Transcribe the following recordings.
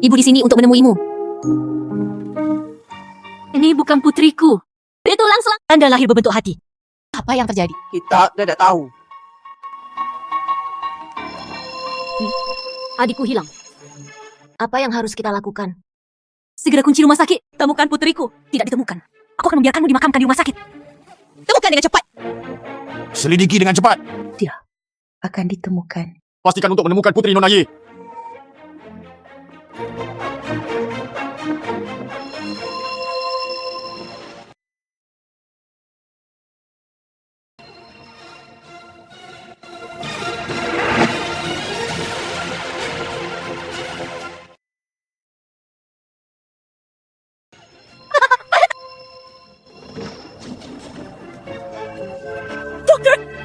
Ibu di sini untuk menemuimu. Ini bukan putriku. Dia tulang-selang. Anda lahir berbentuk hati. Apa yang terjadi? Kita tidak tahu. Adikku hilang. Apa yang harus kita lakukan? Segera kunci rumah sakit. Temukan putriku. Tidak ditemukan. Aku akan membiarkanmu dimakamkan di rumah sakit. Temukan dengan cepat. Selidiki dengan cepat. Akan ditemukan. Pastikan untuk menemukan Putri Nona Ye.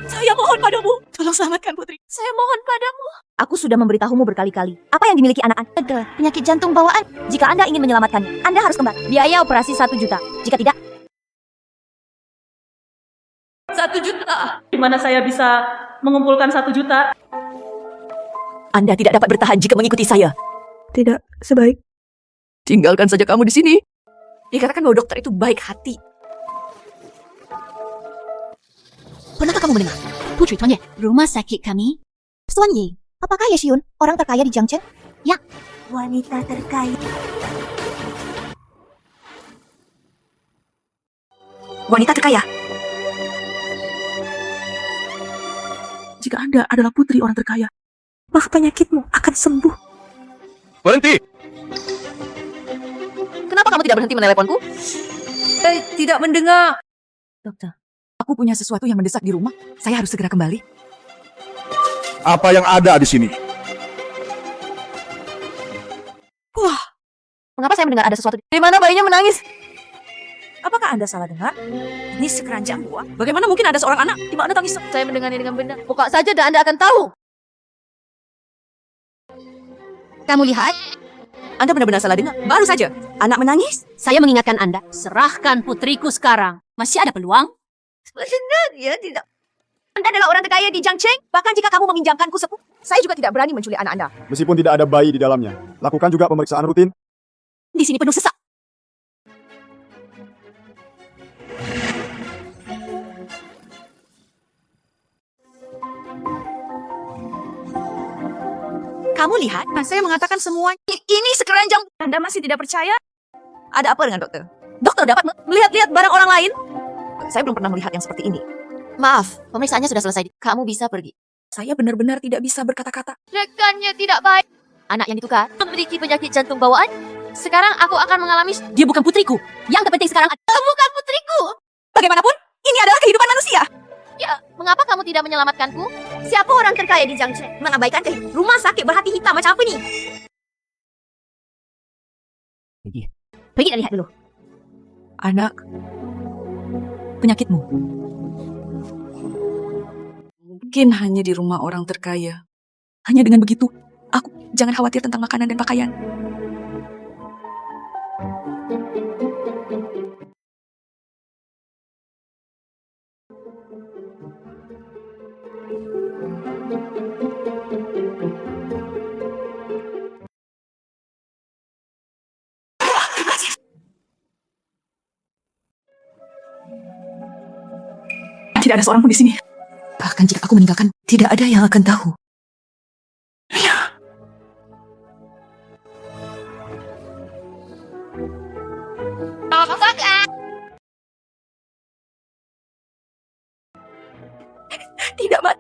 Saya mohon padamu. Tolong selamatkan putri. Saya mohon padamu. Aku sudah memberitahumu berkali-kali. Apa yang dimiliki anak-anak adalah penyakit jantung bawaan. Jika Anda ingin menyelamatkannya, Anda harus kembali. Biaya operasi 1 juta. Jika tidak, 1 juta. Di mana saya bisa mengumpulkan 1 juta? Anda tidak dapat bertahan jika mengikuti saya. Tidak sebaik. Tinggalkan saja kamu di sini. Dikatakan bahwa dokter itu baik hati. Pernahkah kamu mendengar? Putri Tuan Ye, rumah sakit kami. Tuan Ye, apakah Ye Xiun orang terkaya di Jiangchen? Ya, wanita terkaya. Wanita terkaya. Jika Anda adalah putri orang terkaya, maka penyakitmu akan sembuh. Berhenti! Kenapa kamu tidak berhenti meneleponku? Tidak mendengar. Dokter, aku punya sesuatu yang mendesak di rumah. Saya harus segera kembali. Apa yang ada di sini? Wah, mengapa saya mendengar ada sesuatu? Di mana bayinya menangis? Apakah Anda salah dengar? Ini sekeranjang buah. Bagaimana mungkin ada seorang anak? Di mana tangis? Saya mendengarnya dengan benar. Buka saja dan Anda akan tahu. Kamu lihat? Anda benar-benar salah dengar. Baru saja, anak menangis. Saya mengingatkan Anda, serahkan putriku sekarang. Masih ada peluang? Sebenarnya tidak. Anda adalah orang terkaya di Jiangchen. Bahkan jika kamu meminjamkanku sepuluh, saya juga tidak berani menculik anak Anda. Meskipun tidak ada bayi di dalamnya, lakukan juga pemeriksaan rutin. Di sini penuh sesak. Kamu lihat, saya mengatakan semua. Ini sekeranjang. Anda masih tidak percaya? Ada apa dengan dokter? Dokter dapat melihat-lihat barang orang lain? Saya belum pernah melihat yang seperti ini. Maaf, pemeriksaannya sudah selesai. Kamu bisa pergi. Saya benar-benar tidak bisa berkata-kata. Rekannya tidak baik. Anak yang ditukar memiliki penyakit jantung bawaan. Sekarang aku akan mengalami. Dia bukan putriku. Yang terpenting sekarang bukan putriku. Bagaimanapun, ini adalah kehidupan manusia. Ya, mengapa kamu tidak menyelamatkanku? Siapa orang terkaya di Jiangchen? Mengabaikan kehidupan. Rumah sakit berhati hitam macam apa nih? Pergi dan lihat dulu. Anak, penyakitmu mungkin hanya di rumah orang terkaya. Hanya dengan begitu, aku jangan khawatir tentang makanan dan pakaian. Tidak ada seorang pun di sini. Bahkan jika aku meninggalkan, tidak ada yang akan tahu. Tidak, Mat.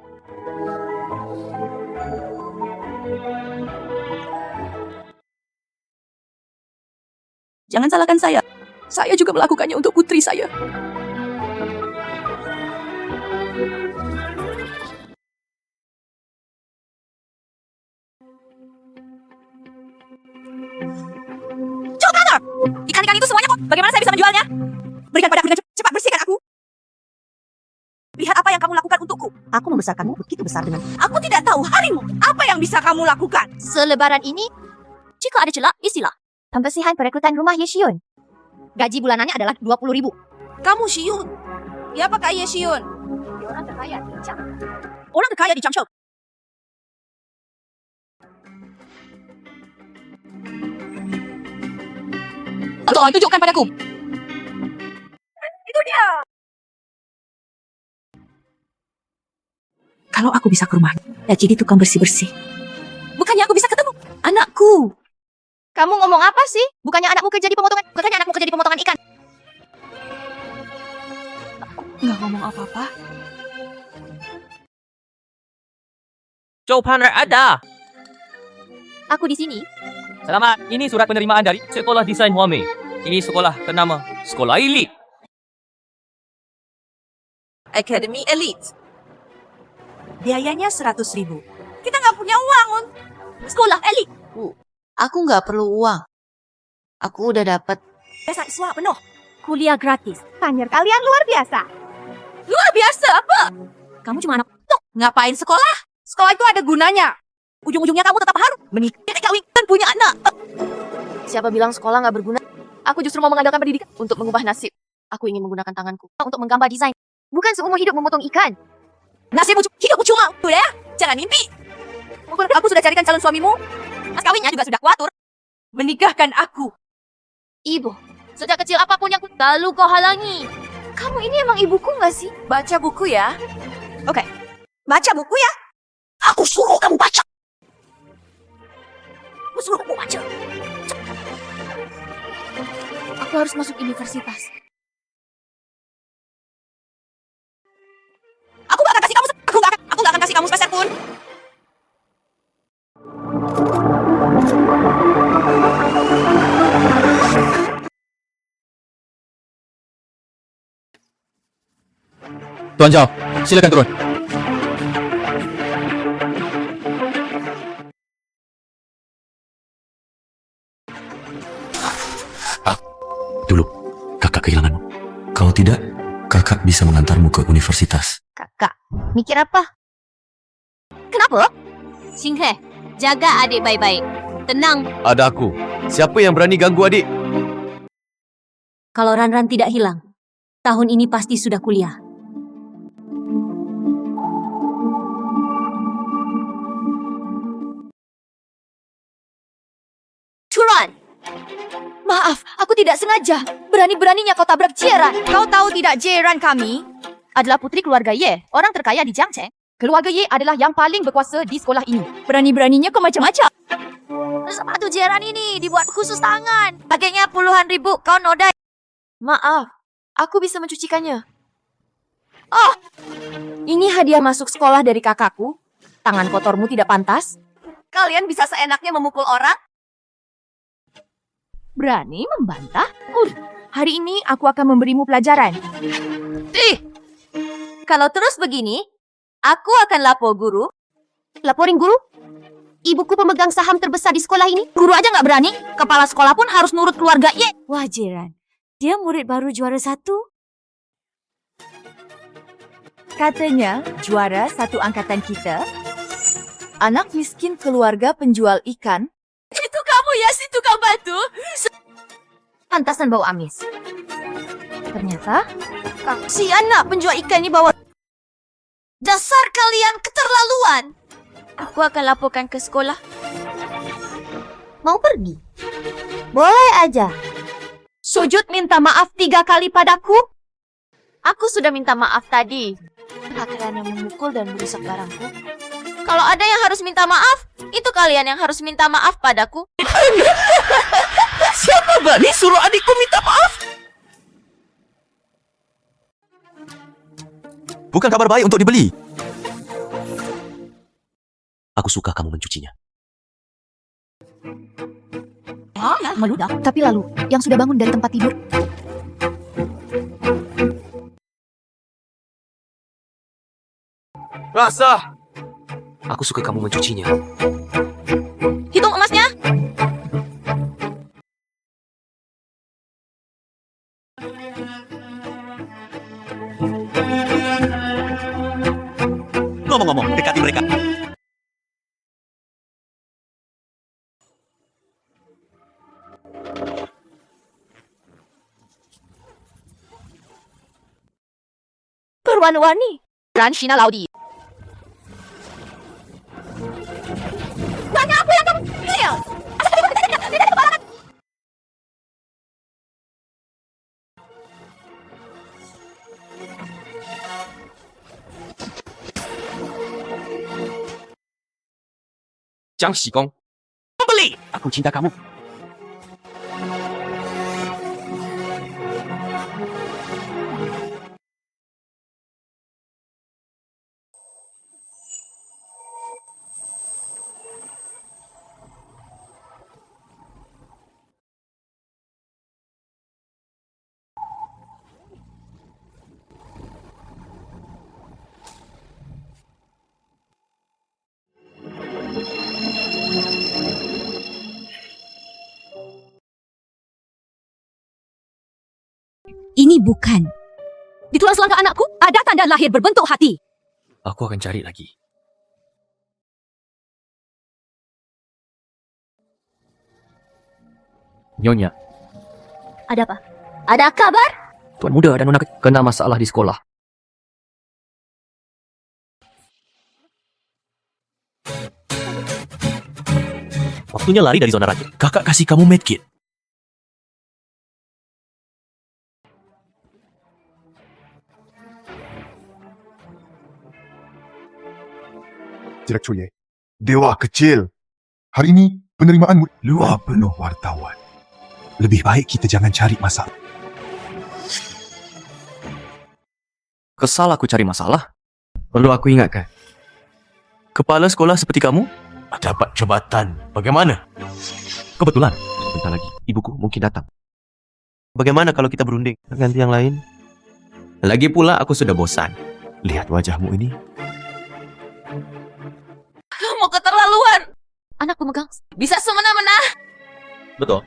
Jangan salahkan saya. Saya juga melakukannya untuk putri saya. Ikan-ikan itu semuanya kok. Bagaimana saya bisa menjualnya? Berikan padaku dengan cepat, bersihkan aku. Lihat apa yang kamu lakukan untukku. Aku membesarkanmu begitu besar dengan. Aku tidak tahu harimu. Apa yang bisa kamu lakukan? Selebaran ini, jika ada celah, isilah. Pembersihan perekrutan rumah Ye Xiun. Gaji bulanannya adalah 20.000. Kamu Xiun? Siapakah Ye Xiun? Dia orang terkaya di Jiangchen. Orang terkaya di Jiangchen. Tolong tunjukkan padaku. Itu dia. Kalau aku bisa ke rumah, ya jadi tukang bersih-bersih. Bukannya aku bisa ketemu anakku. Kamu ngomong apa sih? Bukannya anakmu kerja di pemotongan? Bukannya anakmu kerja di pemotongan ikan? Nggak ngomong apa-apa. Joe Partner ada. Aku di sini. Selamat, ini surat penerimaan dari Sekolah Desain Huame. Ini sekolah ternama Sekolah Elit. Academy Elite. Biayanya 100.000. Kita nggak punya uang untuk sekolah elit. Aku nggak perlu uang. Aku udah dapat. Beasiswa penuh. Kuliah gratis. Panyar kalian luar biasa. Luar biasa apa? Kamu cuma anak tuh. Ngapain sekolah? Sekolah itu ada gunanya. Ujung-ujungnya kamu tetap harus menikah, kawin, dan punya anak. Siapa bilang sekolah nggak berguna? Aku justru mau mengandalkan pendidikan untuk mengubah nasib. Aku ingin menggunakan tanganku untuk menggambar desain. Bukan seumur hidup memotong ikan. Nasibmu hidupmu cuma tuh ya. Jangan mimpi. Aku sudah carikan calon suamimu. Mas kawinnya juga sudah kuatur. Menikahkan aku. Ibu, sejak kecil apapun yang selalu kau halangi. Kamu ini emang ibuku nggak sih? Baca buku ya. Oke. Baca buku ya. Aku suruh kamu baca. Aku suruh kamu baca. Aku harus masuk universitas. Aku gak akan kasih kamu. Aku gak akan kasih kamu sepeser pun. Tuan Zhao, silakan turun. Dulu, kakak kehilanganmu. Kalau tidak, kakak bisa mengantarmu ke universitas. Kakak, mikir apa? Kenapa? Xinghe, jaga adik baik-baik. Tenang. Ada aku. Siapa yang berani ganggu adik? Kalau Ranran tidak hilang, tahun ini pasti sudah kuliah. Turan. Maaf, aku tidak sengaja. Berani-beraninya kau tabrak Jieran. Kau tahu tidak Jieran kami adalah putri keluarga Ye, orang terkaya di Jiangcheng. Keluarga Ye adalah yang paling berkuasa di sekolah ini. Berani-beraninya kau macam-macam. Sepatu Jieran ini dibuat khusus tangan. Harganya puluhan ribu, kau nodai. Maaf, aku bisa mencucikannya. Oh, ini hadiah masuk sekolah dari kakakku. Tangan kotormu tidak pantas. Kalian bisa seenaknya memukul orang? Berani membantah? Hari ini aku akan memberimu pelajaran. Kalau terus begini, aku akan lapor guru. Laporin guru? Ibuku pemegang saham terbesar di sekolah ini. Guru aja nggak berani, kepala sekolah pun harus nurut keluarga Ye. Wah, Jiran. Dia murid baru juara 1. Katanya, juara satu angkatan kita, anak miskin keluarga penjual ikan. Itu kamu ya, si tukang batu? Pantasan bau amis. Ternyata, Si anak penjual ikan ini bawa... Dasar kalian keterlaluan. aku akan laporkan ke sekolah. Mau pergi? Boleh aja. Sujud minta maaf 3 kali padaku. Aku sudah minta maaf tadi. Kalian yang memukul dan merusak barangku. Kalau ada yang harus minta maaf, itu kalian yang harus minta maaf padaku. Siapa berani suruh adikku minta maaf? Bukan kabar baik untuk dibeli. Aku suka kamu mencucinya. Meludak. Tapi lalu, yang sudah bangun dari tempat tidur. Rasa. Aku suka kamu mencucinya. Hitung emasnya. Ngomong-ngomong, dekati mereka. Berwarna-warni. Dan Shina Laudi. Banyak apa yang kamu... 江喜功。 Beli! Aku cinta kamu. Ini bukan. Di tulang selangkah anakku ada tanda lahir berbentuk hati. Aku akan cari lagi. Nyonya, Ada apa? Ada kabar? tuan muda dan nona kena masalah di sekolah. Waktunya lari dari zona raja. Kakak kasih kamu medkit. Direktur Ye. Dewa kecil. Hari ini penerimaan luar penuh wartawan. Lebih baik kita jangan cari masalah. Kesal aku cari masalah. Perlu aku ingatkan. Kepala sekolah seperti kamu Dapat jabatan. Bagaimana? kebetulan. Sebentar lagi, ibuku mungkin datang. Bagaimana kalau kita berunding dengan yang lain? Lagi pula aku sudah bosan. Lihat wajahmu ini. Kamu keterlaluan. Anak pemegang bisa semena-mena. Betul.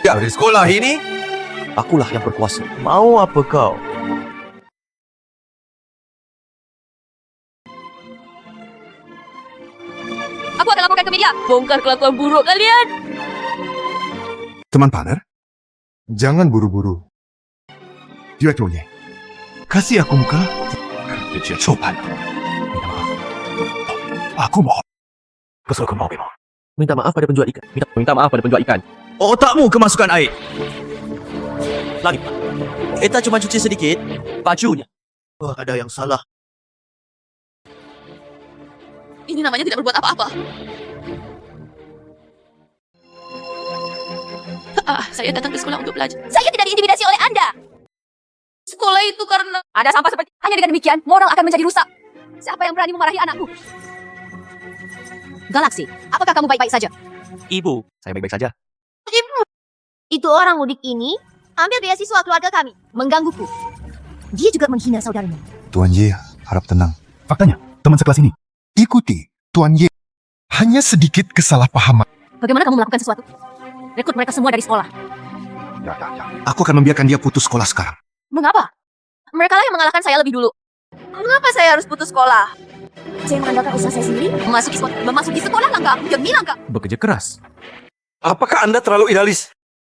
Ya, di sekolah ini, akulah yang berkuasa. Mau apa kau? Aku akan laporkan ke media. Bongkar kelakuan buruk kalian. Teman partner, jangan buru-buru. Direktur Ye, kasih aku muka. Kecil sopan. Minta maaf. Aku mohon. Kesel kau mau memang. Minta maaf pada penjual ikan. Minta maaf pada penjual ikan. Otakmu kemasukan air. Lagi. Kita cuma cuci sedikit. Bajunya. Wah, ada yang salah. Ini namanya tidak berbuat apa-apa. Saya datang ke sekolah untuk belajar. Saya tidak diintimidasi oleh Anda. Sekolah itu karena ada sampah seperti hanya dengan demikian moral akan menjadi rusak. Siapa yang berani memarahi anakku? Galaksi, apakah kamu baik-baik saja? Ibu, saya baik-baik saja. Itu orang mudik ini ambil beasiswa keluarga kami. Menggangguku. Dia juga menghina saudaramu. Tuan Ye, harap tenang. Faktanya, teman sekelas ini. Ikuti Tuan Ye. Hanya sedikit kesalahpahaman. Bagaimana kamu melakukan sesuatu? Rekrut mereka semua dari sekolah. Ya. Aku akan membiarkan dia putus sekolah sekarang. Mengapa? Mereka lah yang mengalahkan saya lebih dulu. Mengapa saya harus putus sekolah? Saya mengandalkan usaha saya sendiri. Memasuki sekolah langkah demi langkah. Bekerja keras. Apakah Anda terlalu idealis?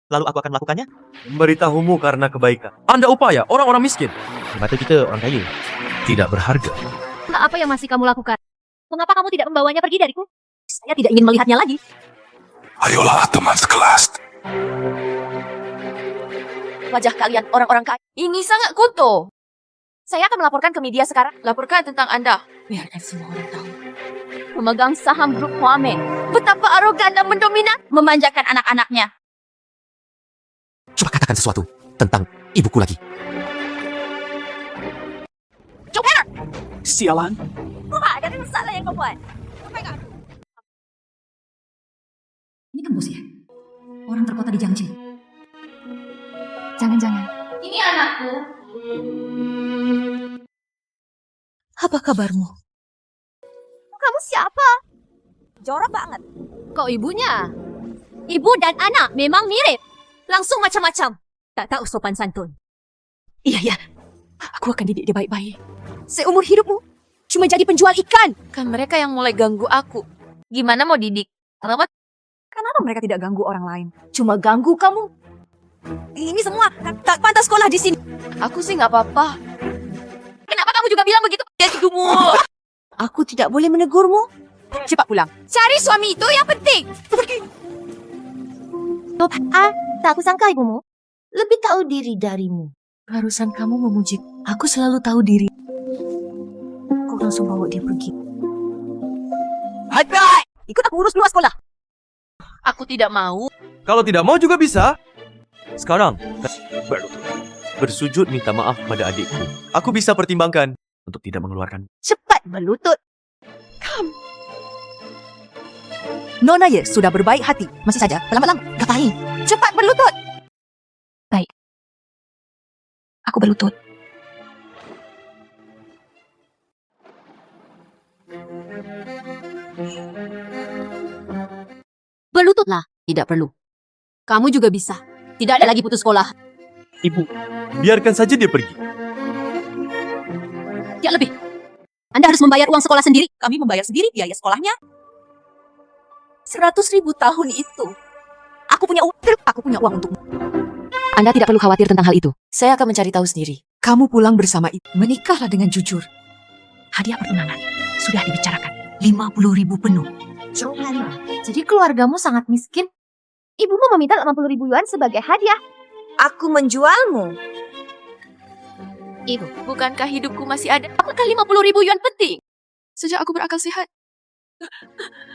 Lalu aku akan melakukannya? Memberitahumu karena kebaikan. Anda upaya orang-orang miskin. Di mata kita orang kaya tidak berharga. Apa yang masih kamu lakukan? Mengapa kamu tidak membawanya pergi dariku? Saya tidak ingin melihatnya lagi. Ayolah teman sekelas. Wajah kalian orang-orang kaya. Ini sangat kutu. Saya akan melaporkan ke media sekarang. Laporkan tentang Anda. Biarkan semua orang tahu. Pemegang saham grup Huame. Betapa arogan dan mendominan. Memanjakan anak-anaknya. Coba katakan sesuatu tentang ibuku lagi. Coba! Sialan. Wah, ada masalah yang kau buat. Ini kan bos ya? Orang terkota di Jiangxi. Jangan-jangan. Ini anakku. Apa kabarmu? Kamu siapa? Jorok banget. Kau ibunya. Ibu dan anak memang mirip. Langsung macam-macam. Tak tahu sopan santun. Iya. Aku akan didik dia baik-baik. Seumur hidupmu cuma jadi penjual ikan. Kan mereka yang mulai ganggu aku. Gimana mau didik? Kenapa mereka tidak ganggu orang lain? Cuma ganggu kamu. Ini semua tak pantas sekolah di sini. Aku sih nggak apa-apa. Kenapa kamu juga bilang begitu pada hidupmu? Aku tidak boleh menegurmu. Cepat pulang. Cari suami itu yang penting. Pergi. Tak kusangka ibumu lebih tahu diri darimu. Harusan kamu memuji. Aku selalu tahu diri. Kau langsung bawa dia pergi. Hai. Ikut aku urus luar sekolah. Aku tidak mau. Kalau tidak mau juga bisa. Sekarang, bersujud minta maaf pada adikku. Aku bisa pertimbangkan untuk tidak mengeluarkan. Cepat berlutut. Nona Ye sudah berbaik hati. Masih saja, pelan-pelan. Gapain? Cepat berlutut. Baik. Aku berlutut. Berlututlah. Tidak perlu. Kamu juga bisa. Tidak ada lagi putus sekolah. Ibu, biarkan saja dia pergi. Tidak lebih. Anda harus membayar uang sekolah sendiri. Kami membayar sendiri biaya sekolahnya. 100.000 tahun itu. Aku punya uang. Aku punya uang untukmu. Anda tidak perlu khawatir tentang hal itu. Saya akan mencari tahu sendiri. Kamu pulang bersama ibu. Menikahlah dengan jujur. Hadiah pertunangan sudah dibicarakan. 50.000 penuh. Johanna, jadi keluargamu sangat miskin? Ibumu meminta 80.000 yuan sebagai hadiah. Aku menjualmu. Ibu, bukankah hidupku masih ada? Apakah 50.000 yuan penting? Sejak aku berakal sehat,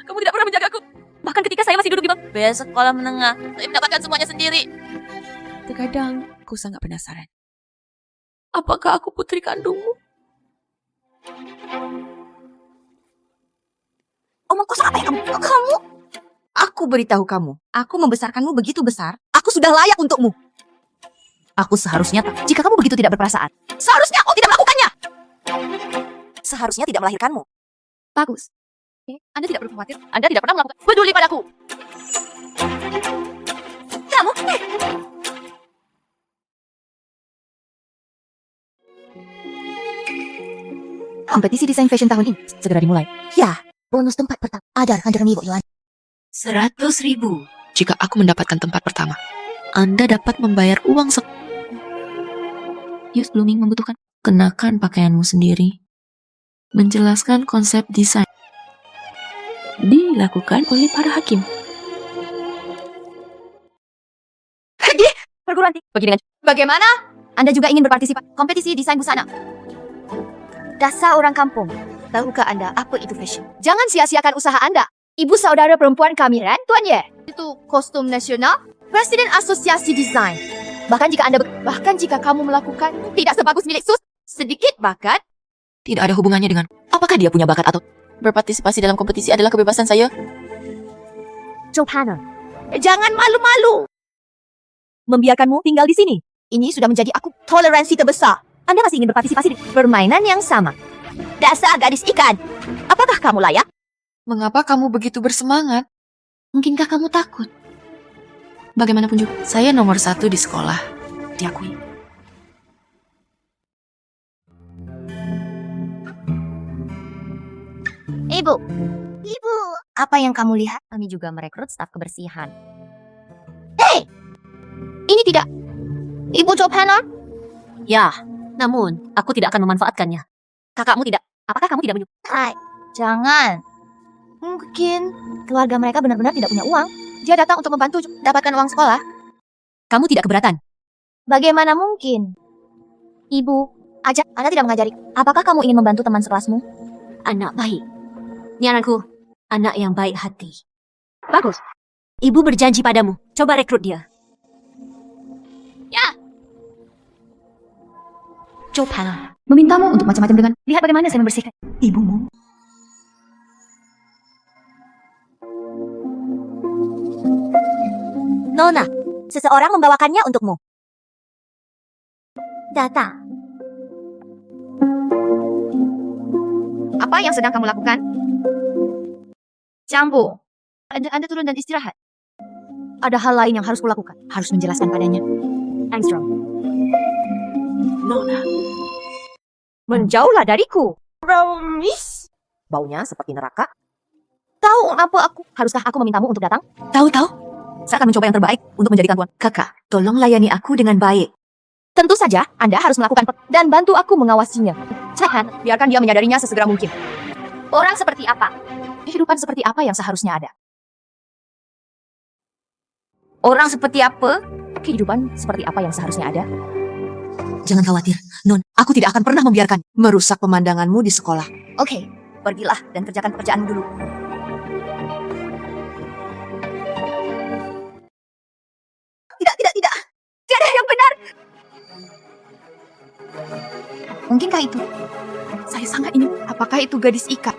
kamu tidak pernah menjagaku. Bahkan ketika saya masih duduk di bangku sekolah menengah, saya mendapatkan semuanya sendiri. Terkadang, aku sangat penasaran. Apakah aku putri kandungmu? Omong kosong apa ya kamu? Kamu? Aku beritahu kamu. Aku membesarkanmu begitu besar. Aku sudah layak untukmu. Aku seharusnya jika kamu begitu tidak berperasaan. Seharusnya kau tidak melakukannya. Seharusnya tidak melahirkanmu. Bagus. Anda tidak perlu khawatir. Anda tidak pernah melakukan peduli padaku. Kamu? Kompetisi desain fashion tahun ini segera dimulai. Ya, bonus tempat pertama. Adar kanjeng ibu Yuan. 100.000. Jika aku mendapatkan tempat pertama, Anda dapat membayar uang Youth Blooming membutuhkan kenakan pakaianmu sendiri. Menjelaskan konsep desain. dilakukan oleh para hakim. Perguruan tinggi. Bagaimana? Anda juga ingin berpartisipasi kompetisi desain busana? Dasar orang kampung. Tahukah Anda apa itu fashion? Jangan sia-siakan usaha Anda. Ibu saudara perempuan kami, Ran, Tuan Ye. Itu kostum nasional, Presiden Asosiasi Desain. Bahkan jika kamu melakukan tidak sebagus milik Sus, sedikit bakat, Tidak ada hubungannya dengan apakah dia punya bakat atau berpartisipasi dalam kompetisi adalah kebebasan saya. Johanna, jangan malu-malu. Membiarkanmu tinggal di sini. Ini sudah menjadi aku toleransi terbesar. Anda masih ingin berpartisipasi di permainan yang sama. Dasar gadis ikan. Apakah kamu layak? mengapa kamu begitu bersemangat? Mungkinkah kamu takut? Bagaimanapun juga, saya nomor 1 di sekolah. Diakui. Ibu. Apa yang kamu lihat? Kami juga merekrut staf kebersihan. Hei! Ini tidak Ibu Johanna? Ya, namun aku tidak akan memanfaatkannya. Kakakmu tidak. Apakah kamu tidak menyukai? Hai, jangan. Mungkin keluarga mereka benar-benar tidak punya uang. Dia datang untuk membantu dapatkan uang sekolah. Kamu tidak keberatan? Bagaimana mungkin? Ibu, ajak. Anda tidak mengajari. Apakah kamu ingin membantu teman sekelasmu? Anak baik. Ini anakku. Anak yang baik hati. Bagus. Ibu berjanji padamu. Coba rekrut dia. Ya. Johanna memintamu untuk macam-macam dengan lihat bagaimana saya membersihkan ibumu. Nona, seseorang membawakannya untukmu. Datang. Apa yang sedang kamu lakukan? Cambu. Anda turun dan istirahat. Ada hal lain yang harus kulakukan. Harus menjelaskan padanya. Angstrom. Nona. Menjauhlah dariku. Promise. Baunya seperti neraka. Tahu apa aku? Haruskah aku memintamu untuk datang? Tahu-tahu. Saya akan mencoba yang terbaik untuk menjadikan tuan. Kakak, tolong layani aku dengan baik. Tentu saja, Anda harus melakukan dan bantu aku mengawasinya. Jangan, biarkan dia menyadarinya sesegera mungkin. Orang seperti apa? Kehidupan seperti apa yang seharusnya ada? Orang seperti apa? Kehidupan seperti apa yang seharusnya ada? Jangan khawatir, Non. Aku tidak akan pernah membiarkan merusak pemandanganmu di sekolah. Oke, pergilah dan kerjakan pekerjaanmu dulu. Mungkinkah itu? Saya sangat ingin. Apakah itu gadis ikat?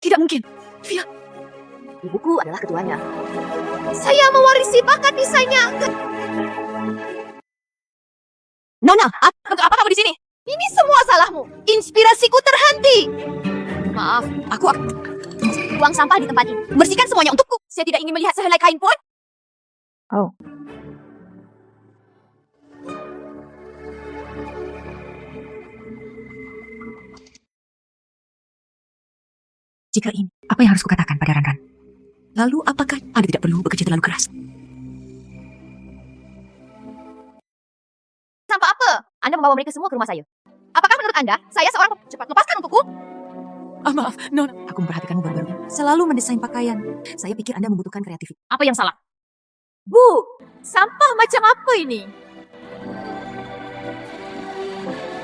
Tidak mungkin. Via. Ibuku adalah ketuanya. Saya mewarisi bakat desainnya. Nona, untuk apa kamu di sini? Ini semua salahmu. Inspirasiku terhenti. Maaf, Aku buang sampah di tempat ini. bersihkan semuanya untukku. Saya tidak ingin melihat sehelai kain pun. Oh. Jika ini, apa yang harus kukatakan pada Ranran? Lalu apakah Anda tidak perlu bekerja terlalu keras? Sampah apa? Anda membawa mereka semua ke rumah saya. Apakah menurut Anda, saya seorang cepat lepaskan untukku? Maaf, Nona. Aku memperhatikanmu baru-baru ini. Selalu mendesain pakaian. Saya pikir Anda membutuhkan kreativitas. Apa yang salah? Bu, sampah macam apa ini?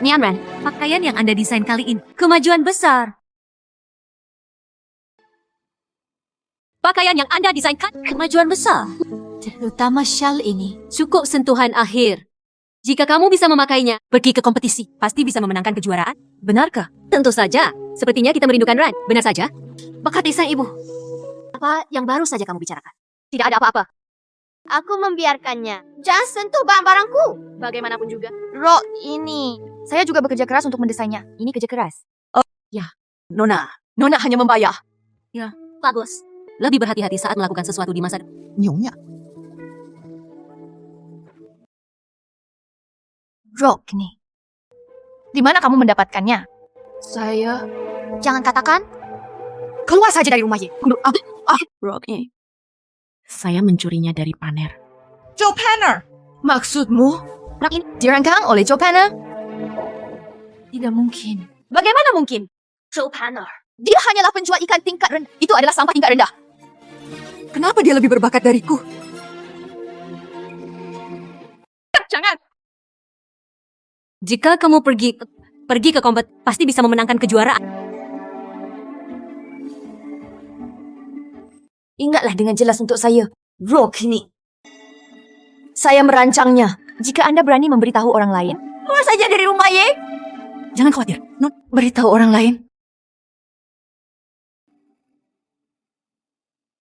Nianran, pakaian yang Anda desain kali ini kemajuan besar. Pakaian yang Anda desainkan kemajuan besar. Terutama shawl ini cukup sentuhan akhir. Jika kamu bisa memakainya, pergi ke kompetisi, pasti bisa memenangkan kejuaraan. Benarkah? Tentu saja. Sepertinya kita merindukan Ran. Benar saja. Bakat desain ibu. Apa yang baru saja kamu bicarakan? Tidak ada apa-apa. Aku membiarkannya. Jangan sentuh barang-barangku. Bagaimanapun juga. Rok ini. Saya juga bekerja keras untuk mendesainnya. Ini kerja keras. Nona hanya membayar. Bagus. Lebih berhati-hati saat melakukan sesuatu di masa depan. Nyonya. Rok ini. Di mana kamu mendapatkannya? Saya Jangan katakan. keluar saja dari rumah Ye. Rocky. Saya mencurinya dari Paner. Joe Panner. Maksudmu? Rok ini dirancang oleh Joe Panner. Tidak mungkin. Bagaimana mungkin? Joe Panner. Dia hanyalah penjual ikan tingkat rendah. Itu adalah sampah tingkat rendah. Kenapa dia lebih berbakat dariku? Jangan. Jika kamu pergi ke kompetisi, pasti bisa memenangkan kejuaraan. Ingatlah dengan jelas untuk saya. Rok ini. Saya merancangnya. Jika Anda berani memberitahu orang lain, keluar saja dari rumah Ye. Jangan khawatir. Non, beritahu orang lain.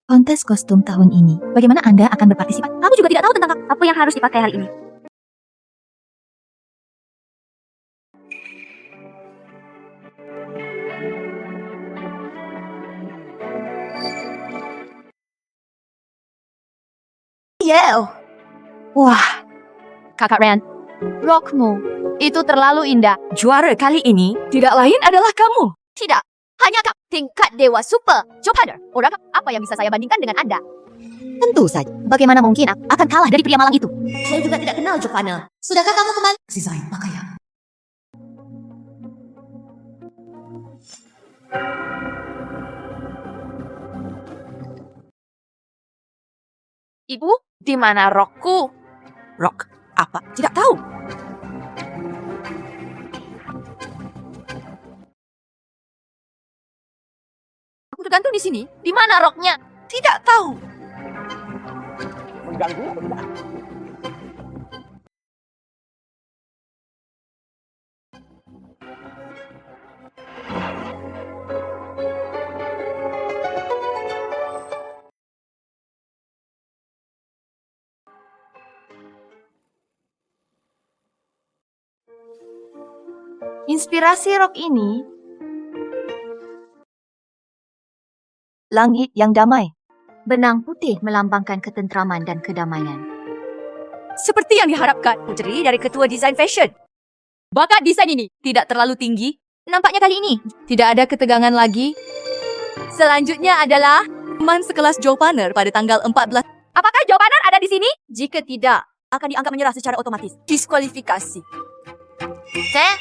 Kontes kostum tahun ini. Bagaimana Anda akan berpartisipasi? Kamu juga tidak tahu tentang apa yang harus dipakai hari ini. Wah, Kakak Ran, rokmu itu terlalu indah. Juara kali ini tidak lain adalah kamu. Tidak, hanya kau tingkat dewa super. Joe Panner, orang apa yang bisa saya bandingkan dengan Anda? Tentu saja. Bagaimana mungkin aku akan kalah dari pria malang itu? Saya juga tidak kenal Joe Panner. Sudahkah kamu kembali? Desain pakaian. Ibu, di mana rokku? Rock. Apa? Tidak tahu. Aku tergantung di sini. Di mana roknya? Tidak tahu. Inspirasi rok ini langit yang damai. Benang putih melambangkan ketentraman dan kedamaian. Seperti yang diharapkan putri dari ketua desain fashion. Bakat desain ini tidak terlalu tinggi. Nampaknya kali ini Tidak ada ketegangan lagi. Selanjutnya adalah teman sekelas Joe Panner pada tanggal 14. apakah jawaban ada di sini? Jika tidak, akan dianggap menyerah secara otomatis. Diskualifikasi. Saya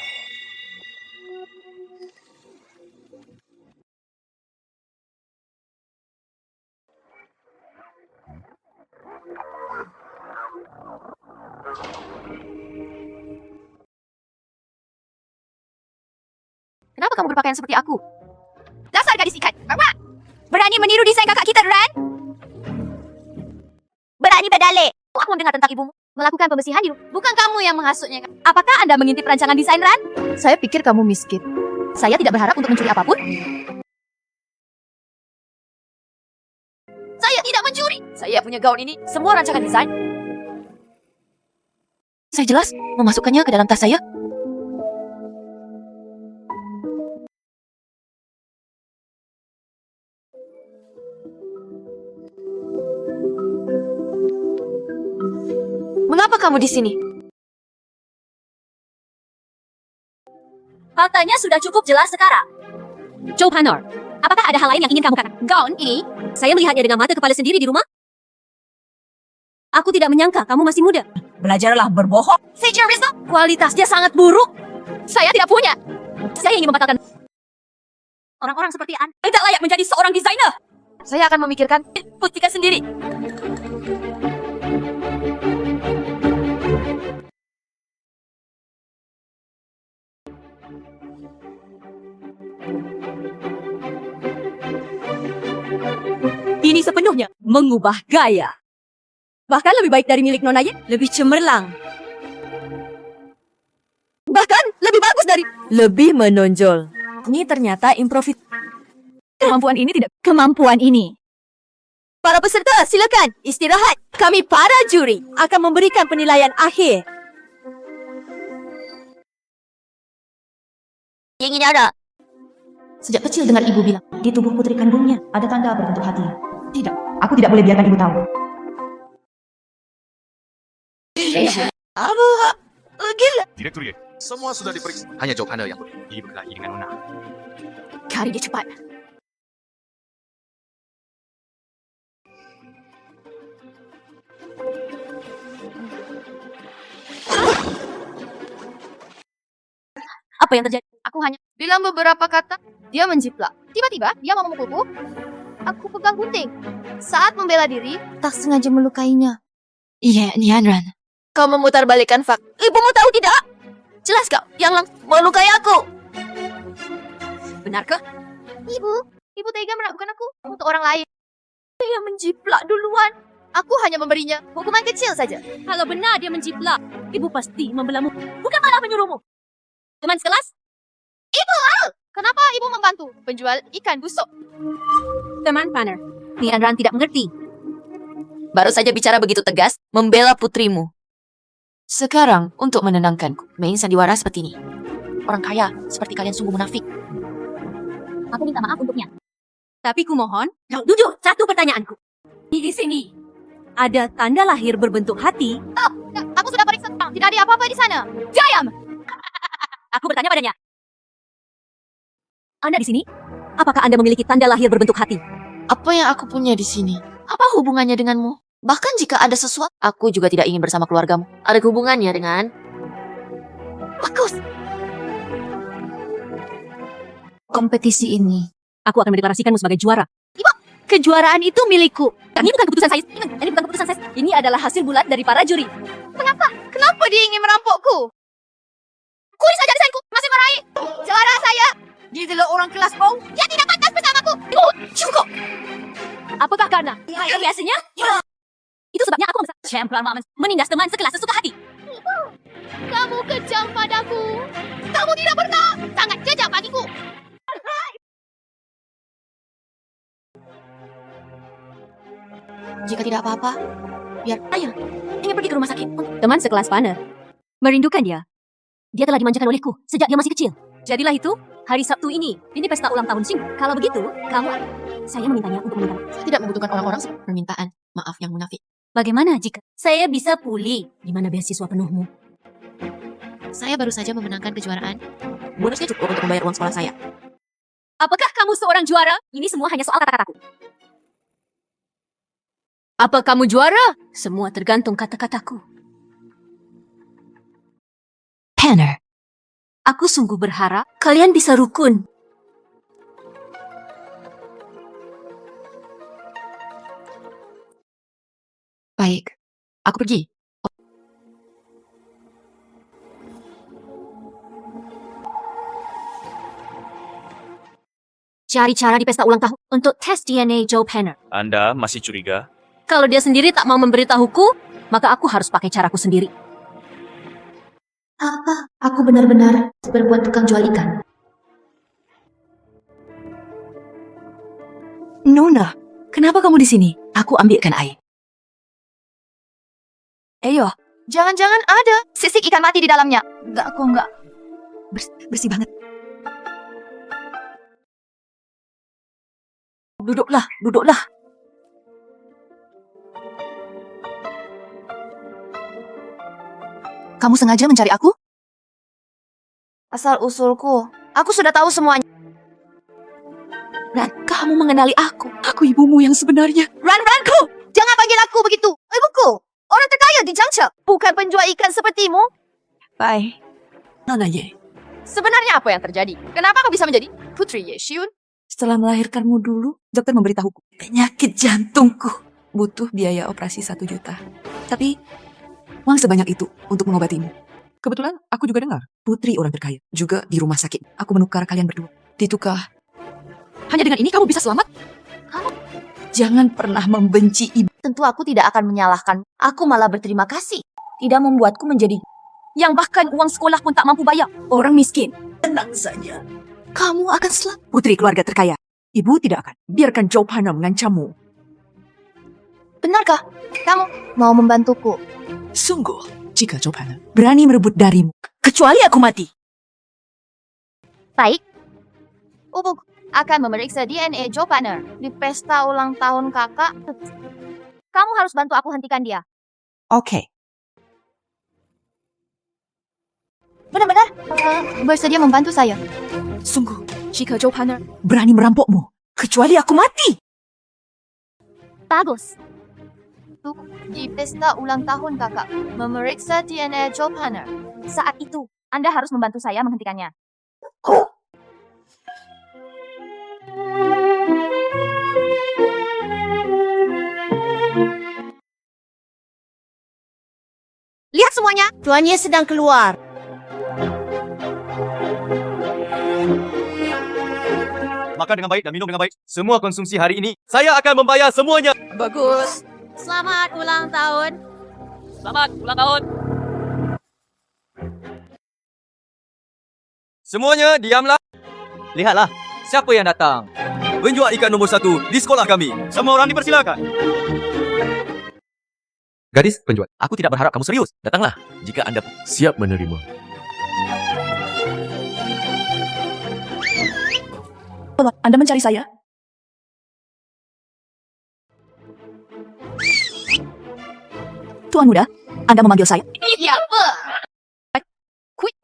Kenapa kamu berpakaian seperti aku? Dasar gadis ikan. Apa? Berani meniru desain kakak kita, Ran? Berani berdalih. Aku mendengar tentang ibumu. melakukan pembersihan di rumah. Bukan kamu yang menghasutnya. Apakah Anda mengintip rancangan desain Ran? Saya pikir kamu miskin. Saya tidak berharap untuk mencuri apapun. Saya tidak mencuri. Saya punya gaun ini, semua rancangan desain. Saya jelas memasukkannya ke dalam tas saya. Mengapa kamu di sini? Faktanya sudah cukup jelas sekarang. Joe Panor, apakah ada hal lain yang ingin kamu katakan? Gaun ini, saya melihatnya dengan mata kepala sendiri di rumah. Aku tidak menyangka kamu masih muda. Belajarlah berbohong. Signature Rizal, kualitasnya sangat buruk. Saya tidak punya. Saya ingin membatalkan. Orang-orang seperti Anda tidak layak menjadi seorang desainer. Saya akan memikirkan, buktikan sendiri. Ini sepenuhnya mengubah gaya. Bahkan lebih baik dari milik Nona Ye, lebih cemerlang. Bahkan lebih bagus dari... Lebih menonjol. Ini ternyata improvisasi. Kemampuan ini. Para peserta, silakan istirahat. Kami para juri akan memberikan penilaian akhir. Yang ini ada. Sejak kecil dengar ibu bilang, di tubuh putri kandungnya ada tanda berbentuk hati. Tidak, aku tidak boleh biarkan ibu tahu. Direktur Ye, semua sudah diperiksa. Hanya Joe Panel yang pergi berkelahi dengan Nona. Cari dia cepat. Apa yang terjadi? Aku hanya bilang beberapa kata, dia menjiplak. Tiba-tiba, dia mau memukulku. Aku pegang gunting. Saat membela diri, tak sengaja melukainya. Iya, Nianran. Kau memutarbalikkan fakta. Ibumu tahu tidak? Jelas kau yang langsung melukai aku. Benarkah? Ibu tega meragukan aku untuk orang lain. Dia menjiplak duluan. Aku hanya memberinya hukuman kecil saja. Kalau benar dia menjiplak, ibu pasti membelamu. Bukan malah menyuruhmu. Teman sekelas? Kenapa ibu membantu penjual ikan busuk? Teman Panner. Nianran tidak mengerti. Baru saja bicara begitu tegas, membela putrimu. Sekarang, untuk menenangkanku, main sandiwara seperti ini. Orang kaya seperti kalian sungguh munafik. Aku minta maaf untuknya. Tapi kumohon, jujur, satu pertanyaanku. Di sini, ada tanda lahir berbentuk hati. Aku sudah periksa, tidak ada apa-apa di sana. Diam! Aku bertanya padanya. Anda di sini? Apakah Anda memiliki tanda lahir berbentuk hati? Apa yang aku punya di sini? Apa hubungannya denganmu? Bahkan jika ada sesuatu, aku juga tidak ingin bersama keluargamu. Ada hubungannya dengan... Bagus! Kompetisi ini. Aku akan mendeklarasikanmu sebagai juara. Kejuaraan itu milikku. Ini bukan keputusan saya. Ini bukan keputusan saya. Ini adalah hasil bulat dari para juri. Kenapa dia ingin merampokku? Kuris saja desainku, masih meraih. Juara saya. Dia adalah orang kelas bau. Dia tidak pantas bersamaku. Cukup. Apakah karena biasanya? Itu sebabnya aku menindas teman sekelas sesuka hati. Kamu kejam padaku. Kamu tidak pernah. Sangat jejak bagiku. Jika tidak apa-apa, biar ayah ingin pergi ke rumah sakit. Teman sekelas Panner. Merindukan dia. Dia telah dimanjakan olehku sejak dia masih kecil. Jadilah itu, hari Sabtu ini pesta ulang tahun Sing. Kalau begitu, saya memintanya untuk meminta maaf. Saya tidak membutuhkan orang-orang permintaan maaf yang munafik. Bagaimana jika saya bisa pulih? Di mana beasiswa penuhmu? Saya baru saja memenangkan kejuaraan. Bonusnya cukup untuk membayar uang sekolah saya. Apakah kamu seorang juara? Ini semua hanya soal kata-kataku. Apa kamu juara? Semua tergantung kata-kataku. Panner. Aku sungguh berharap kalian bisa rukun. Baik, aku pergi. Cari cara di pesta ulang tahun untuk tes DNA Joe Panner. Anda masih curiga? Kalau dia sendiri tak mau memberitahuku, maka aku harus pakai caraku sendiri. Apa? Aku benar-benar berbuat tukang jual ikan. Nona, kenapa kamu di sini? Aku ambilkan air. Ayo, Jangan-jangan ada sisik ikan mati di dalamnya. Enggak kok, enggak. bersih banget. Duduklah, duduklah. Kamu sengaja mencari aku? Asal usulku, aku sudah tahu semuanya. Dan kamu mengenali aku. Aku ibumu yang sebenarnya. Ranku! Jangan panggil aku begitu. Ibuku, orang terkaya di Zhangche, bukan penjual ikan sepertimu. Bye. Nona Ye, Sebenarnya apa yang terjadi? Kenapa kau bisa menjadi Putri Ye Xiun? setelah melahirkanmu dulu, dokter memberitahuku. Penyakit jantungku. Butuh biaya operasi 1 juta. Tapi, uang sebanyak itu untuk mengobatimu. Kebetulan aku juga dengar. Putri orang terkaya. Juga di rumah sakit. Aku menukar kalian berdua. Ditukar. Hanya dengan ini kamu bisa selamat? Jangan pernah membenci ibu. Tentu aku tidak akan menyalahkan. Aku malah berterima kasih. Tidak membuatku menjadi yang bahkan uang sekolah pun tak mampu bayar. Orang miskin. Tenang saja. Kamu akan selamat. Putri keluarga terkaya. Ibu tidak akan. Biarkan Joe Hana mengancammu. Benarkah? Kamu mau membantuku? Sungguh, jika Joe Hana berani merebut darimu, kecuali aku mati. Baik. Ubuk akan memeriksa DNA Joe Partner di pesta ulang tahun kakak. Kamu harus bantu aku hentikan dia. Oke. Benar-benar bersedia membantu saya. Sungguh, jika Joe Hana berani merampokmu, kecuali aku mati. Bagus. Di pesta ulang tahun kakak, memeriksa DNA Joe Partner. Saat itu, Anda harus membantu saya menghentikannya. Lihat semuanya, tuannya sedang keluar. Makan dengan baik dan minum dengan baik. Semua konsumsi hari ini, saya akan membayar semuanya. Bagus. Selamat ulang tahun. Selamat ulang tahun. Semuanya diamlah. Lihatlah, siapa yang datang. Penjual ikan nombor 1 di sekolah kami. Semua orang dipersilakan. Gadis penjual, aku tidak berharap kamu serius. Datanglah jika Anda siap menerima. Anda mencari saya? Tuan muda, Anda memanggil saya? Iya, apa?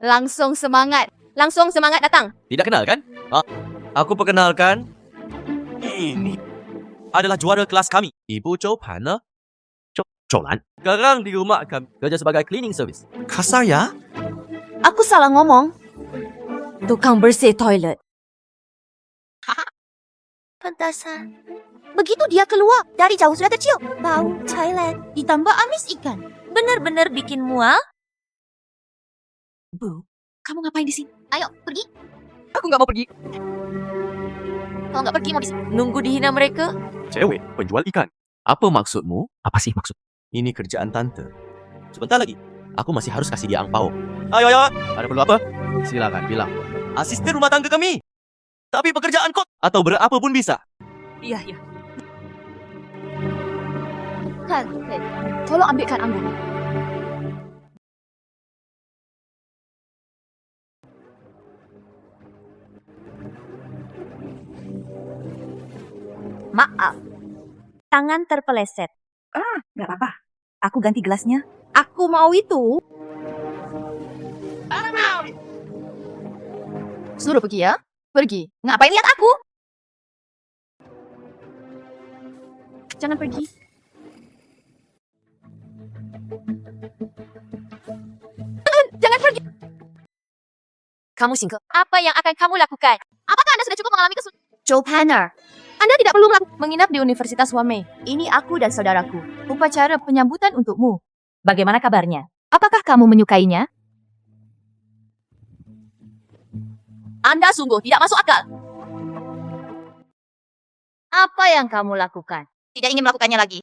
Langsung semangat. Langsung semangat datang. Tidak kenal kan? Aku perkenalkan. Ini adalah juara kelas kami, Ibu Zhou Hana. Zhou Lan. Sekarang di rumah kami kerja sebagai cleaning service. Kasar ya? Aku salah ngomong. Tukang bersih toilet. Pantasan. Begitu dia keluar, dari jauh sudah tercium bau Thailand, ditambah amis ikan. Benar-benar bikin mual. Bu, kamu ngapain di sini? Ayo, pergi. Aku nggak mau pergi. Kalau nggak pergi, mau di sini. Nunggu dihina mereka. Cewek, penjual ikan. Apa maksudmu? Apa sih maksud? Ini kerjaan tante. Sebentar lagi, aku masih harus kasih dia angpau. Ayo, ayo. Ada perlu apa? Silakan bilang. Asisten rumah tangga kami. Tapi pekerjaan kok atau berapa pun bisa. Iya, iya. Kan, tolong ambilkan anggur. Maaf, tangan terpeleset. Nggak apa-apa. Aku ganti gelasnya. Aku mau itu. Suruh pergi ya. Pergi. Ngapain lihat aku? Jangan pergi. Jangan pergi. Kamu singkir. Apa yang akan kamu lakukan? Apakah Anda sudah cukup mengalami kesulitan? Joe Panner, Anda tidak perlu menginap di Universitas Wame. Ini aku dan saudaraku. Upacara penyambutan untukmu. Bagaimana kabarnya? Apakah kamu menyukainya? Anda sungguh tidak masuk akal. Apa yang kamu lakukan? Tidak ingin melakukannya lagi.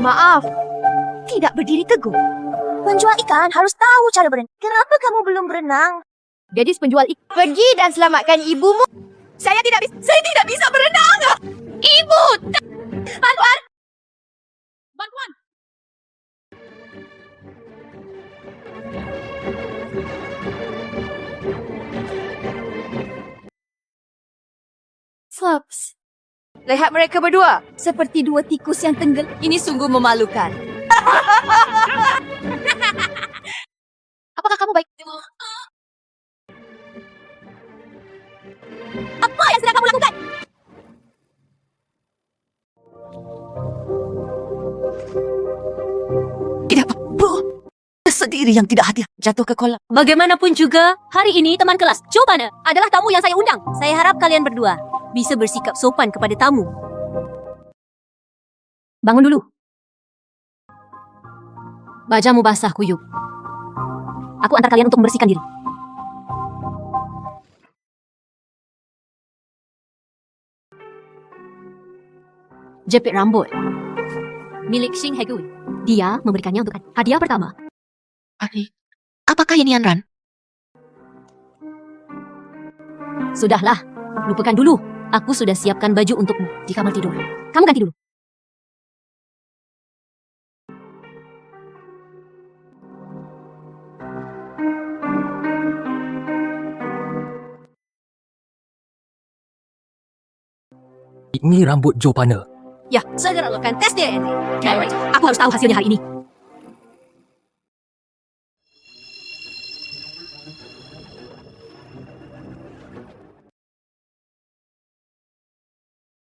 Maaf, tidak berdiri teguh. Penjual ikan harus tahu cara berenang. Kenapa kamu belum berenang? Gadis penjual ikan, pergi dan selamatkan ibumu. Saya tidak bisa berenang. Ibu, bantuan. Bantuan. Fox. Lihat mereka berdua, seperti dua tikus yang tenggelam. Ini sungguh memalukan. Apakah kamu baik? Apa yang sedang kamu lakukan? Tidak apa, Bu. Sendiri yang tidak hati jatuh ke kolam. Bagaimanapun juga, hari ini teman kelas Chopana adalah tamu yang saya undang. Saya harap kalian berdua bisa bersikap sopan kepada tamu. Bangun dulu. Bajamu basah, Kuyup. Aku antar kalian untuk membersihkan diri. Jepit rambut. Milik Xing Hegui. Dia memberikannya untuk hadiah pertama. Ari, apakah ini Anran? Sudahlah, lupakan dulu. Aku sudah siapkan baju untukmu di kamar tidur. Kamu ganti dulu. Ini rambut Chopana. Ya, segera lakukan tes DNA. Alright, aku harus tahu hasilnya hari ini.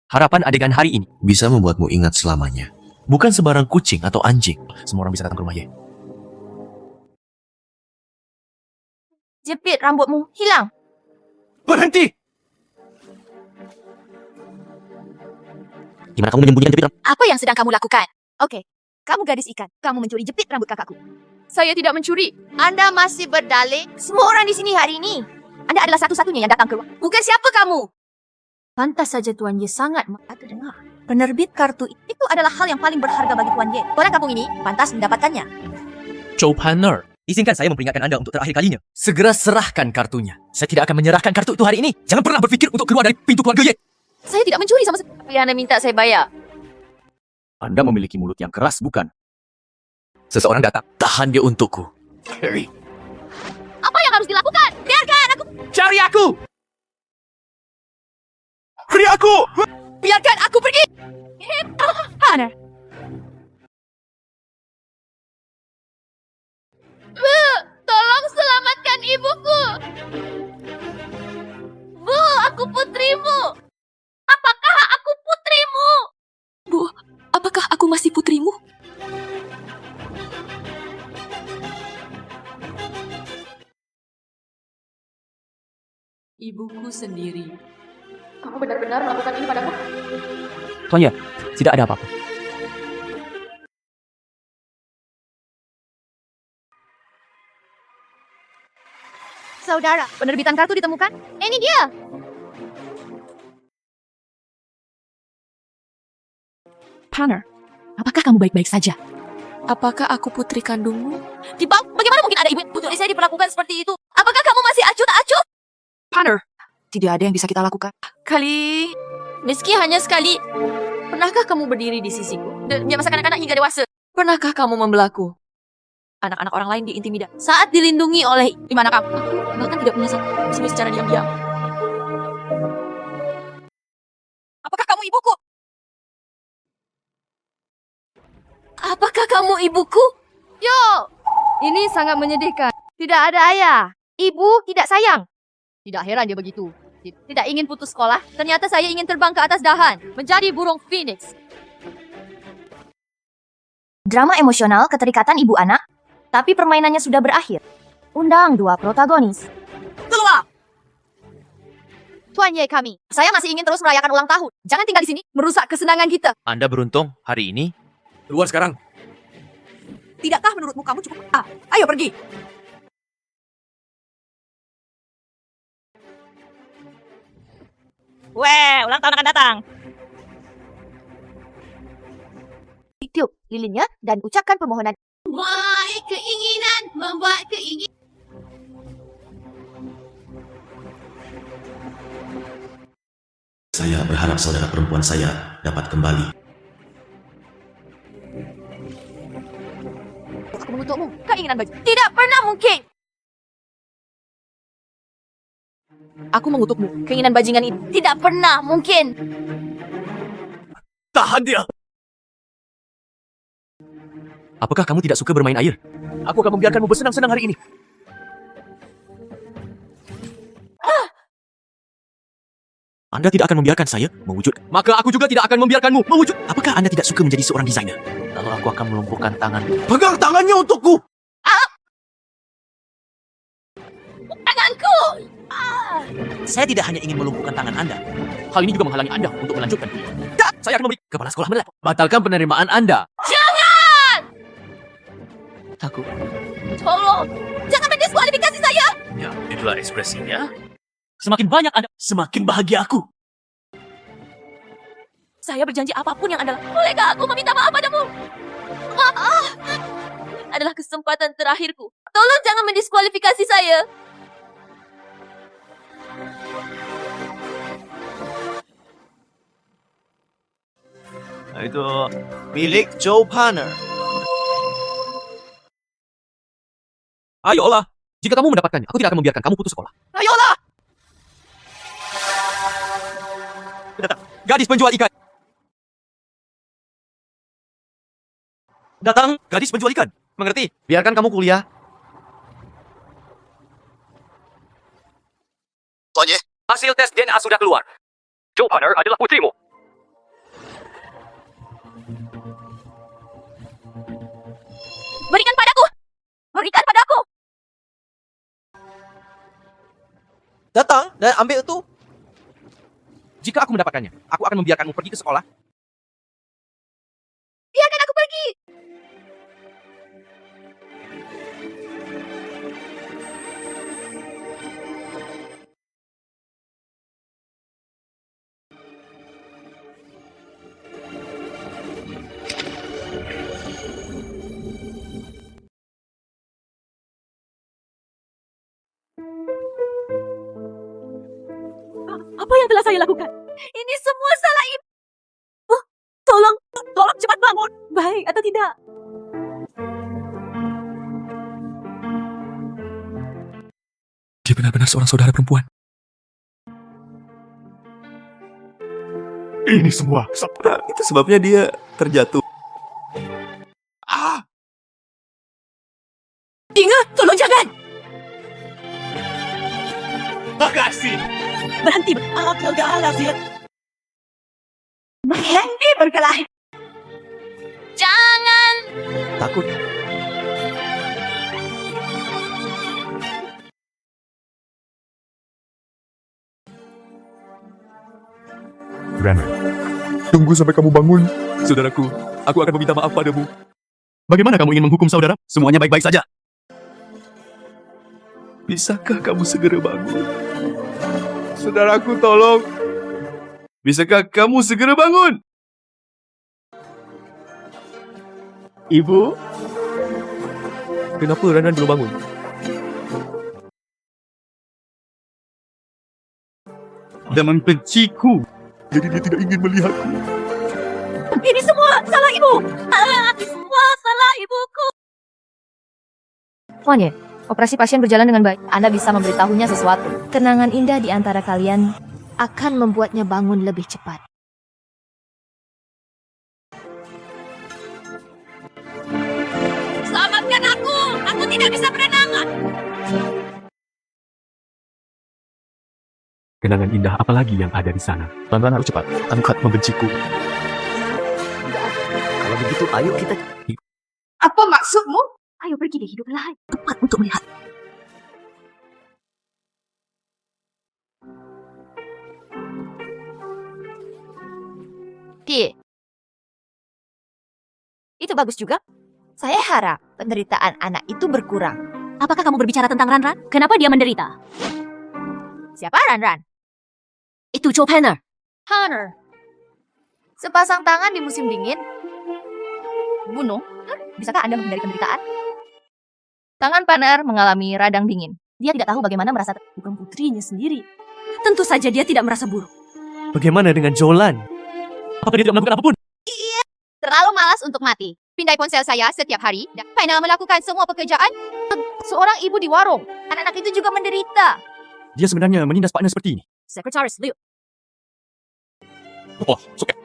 Harapan adegan hari ini Bisa membuatmu ingat selamanya. bukan sembarang kucing atau anjing. Semua orang bisa datang ke rumah Ye. Jepit rambutmu hilang. Berhenti! Di mana kamu menyembunyikan jepit rambut? Apa yang sedang kamu lakukan? Oke, kamu gadis ikan. Kamu mencuri jepit rambut kakakku. Saya tidak mencuri. Anda masih berdalih? Semua orang di sini hari ini. Anda adalah satu-satunya yang datang ke rumah. Bukan siapa kamu. Pantas saja Tuan Ye sangat terdengar. Penerbit kartu itu adalah hal yang paling berharga bagi Tuan Ye. Orang kampung ini pantas mendapatkannya. Chopana. Izinkan saya memperingatkan Anda untuk terakhir kalinya. Segera serahkan kartunya. Saya tidak akan menyerahkan kartu itu hari ini. Jangan pernah berpikir untuk keluar dari pintu keluarga Ye. Saya tidak mencuri sama sekali. Tapi Anda minta saya bayar. Anda memiliki mulut yang keras, bukan? Seseorang datang. Tahan dia untukku. Harry. Apa yang harus dilakukan? Biarkan aku. Cari aku! Beri aku! Biarkan aku pergi. Hana. Bu, tolong selamatkan ibuku. Bu, aku putrimu. Apakah aku putrimu? Bu, apakah aku masih putrimu? Ibuku sendiri. Kamu benar-benar melakukan ini padaku? Tuan Ye, tidak ada apa-apa. Saudara, penerbitan kartu ditemukan? Ini dia. Tanner, apakah kamu baik-baik saja? Apakah aku putri kandungmu? Bagaimana mungkin ada ibu putri saya diperlakukan seperti itu? Apakah kamu masih acuh tak acuh? Tanner, tidak ada yang bisa kita lakukan. Kali, meski hanya sekali, pernahkah kamu berdiri di sisiku? Dan masa kanak-kanak hingga dewasa? Pernahkah kamu membelaku? Anak-anak orang lain diintimidasi saat dilindungi oleh di mana kamu? Aku bahkan tidak punya satu bersembunyi secara diam-diam. Apakah kamu ibuku? Apakah kamu ibuku? Yo, ini sangat menyedihkan. Tidak ada ayah. Ibu tidak sayang. Tidak heran dia begitu. Tidak ingin putus sekolah. Ternyata saya ingin terbang ke atas dahan. Menjadi burung phoenix. Drama emosional keterikatan ibu anak. Tapi permainannya sudah berakhir. Undang dua protagonis. Keluar! Tuan Ye kami. Saya masih ingin terus merayakan ulang tahun. Jangan tinggal di sini. Merusak kesenangan kita. Anda beruntung hari ini. Keluar sekarang. Tidakkah menurutmu kamu cukup? Ayo pergi. Weh, ulang tahun akan datang. Tiup, lilinnya dan ucapkan permohonan. Membuat keinginan, membuat keinginan. Saya berharap saudara perempuan saya dapat kembali. Aku mengutukmu. Keinginan baju. Tidak pernah mungkin. Aku mengutukmu. Keinginan bajingan itu tidak pernah mungkin. Tahan dia! Apakah kamu tidak suka bermain air? Aku akan membiarkanmu bersenang-senang hari ini. Anda tidak akan membiarkan saya mewujud. Maka aku juga tidak akan membiarkanmu mewujud. Apakah Anda tidak suka menjadi seorang desainer? Lalu aku akan melumpuhkan tangan. Pegang tangannya untukku! Tanganku. Saya tidak hanya ingin melumpuhkan tangan Anda. Hal ini juga menghalangi Anda untuk melanjutkan. Tak! Saya akan memberi kepala sekolah melapor. Batalkan penerimaan Anda. Jangan! Aku. Tolong. Jangan mendiskualifikasi saya. Ya, itulah ekspresinya. Semakin banyak Anda, semakin bahagia aku. Saya berjanji apapun yang Anda lakukan. Bolehkah aku meminta maaf padamu? Maaf. Adalah kesempatan terakhirku. Tolong jangan mendiskualifikasi saya. Itu milik Joe Panner. Ayolah, jika kamu mendapatkannya, aku tidak akan membiarkan kamu putus sekolah. Ayolah! Datang, gadis penjual ikan. Datang, gadis penjual ikan. Mengerti? Biarkan kamu kuliah. Tuannya, hasil tes DNA sudah keluar. Joe Panner adalah putrimu. Berikan padaku. Berikan padaku. Datang dan ambil itu. Jika aku mendapatkannya, aku akan membiarkanmu pergi ke sekolah. Biarkan aku pergi. Apa yang telah saya lakukan? Ini semua salah ibu. Tolong cepat bangun. Baik atau tidak? Dia benar-benar seorang saudara perempuan. Ini semua sabda. Itu sebabnya dia terjatuh. Ingat, tolong jangan. Makasih. Berhenti berkelahi. Berhenti berkelahi. Jangan. Takut. Brenner, tunggu sampai kamu bangun. Saudaraku, aku akan meminta maaf padamu. Bagaimana kamu ingin menghukum saudara? Semuanya baik-baik saja. Bisakah kamu segera bangun? Saudaraku, tolong. Bisakah kamu segera bangun? Ibu? Kenapa Renan belum bangun? Dan membenciku. Jadi dia tidak ingin melihatku. Ini semua salah ibu. Ini semua salah ibuku. Tuannya, operasi pasien berjalan dengan baik. Anda bisa memberitahunya sesuatu. Kenangan indah di antara kalian akan membuatnya bangun lebih cepat. Selamatkan aku. Aku tidak bisa berenang. Kenangan indah apa lagi yang ada di sana? Tuan-tuan harus cepat. Angkat membenciku. Kalau begitu, ayo kita... Apa maksudmu? Ayo pergi deh, hidup lain. Tepat untuk melihat. Itu bagus juga. Saya harap penderitaan anak itu berkurang. Apakah kamu berbicara tentang Ran-Ran? Kenapa dia menderita? Siapa Ran-Ran? Itu Joe Panner. Hunter. Sepasang tangan di musim dingin. Bunuh? Bisakah Anda menghindari penderitaan? Tangan partner mengalami radang dingin. Dia tidak tahu bagaimana merasa bukan putrinya sendiri. Tentu saja dia tidak merasa buruk. Bagaimana dengan Jolan? Apakah dia tidak melakukan apapun? Terlalu malas untuk mati. Pindai ponsel saya setiap hari dan final melakukan semua pekerjaan. Seorang ibu di warung. Anak-anak itu juga menderita. Dia sebenarnya menindas partner seperti ini. Sekretaris Liu. Oh, suka.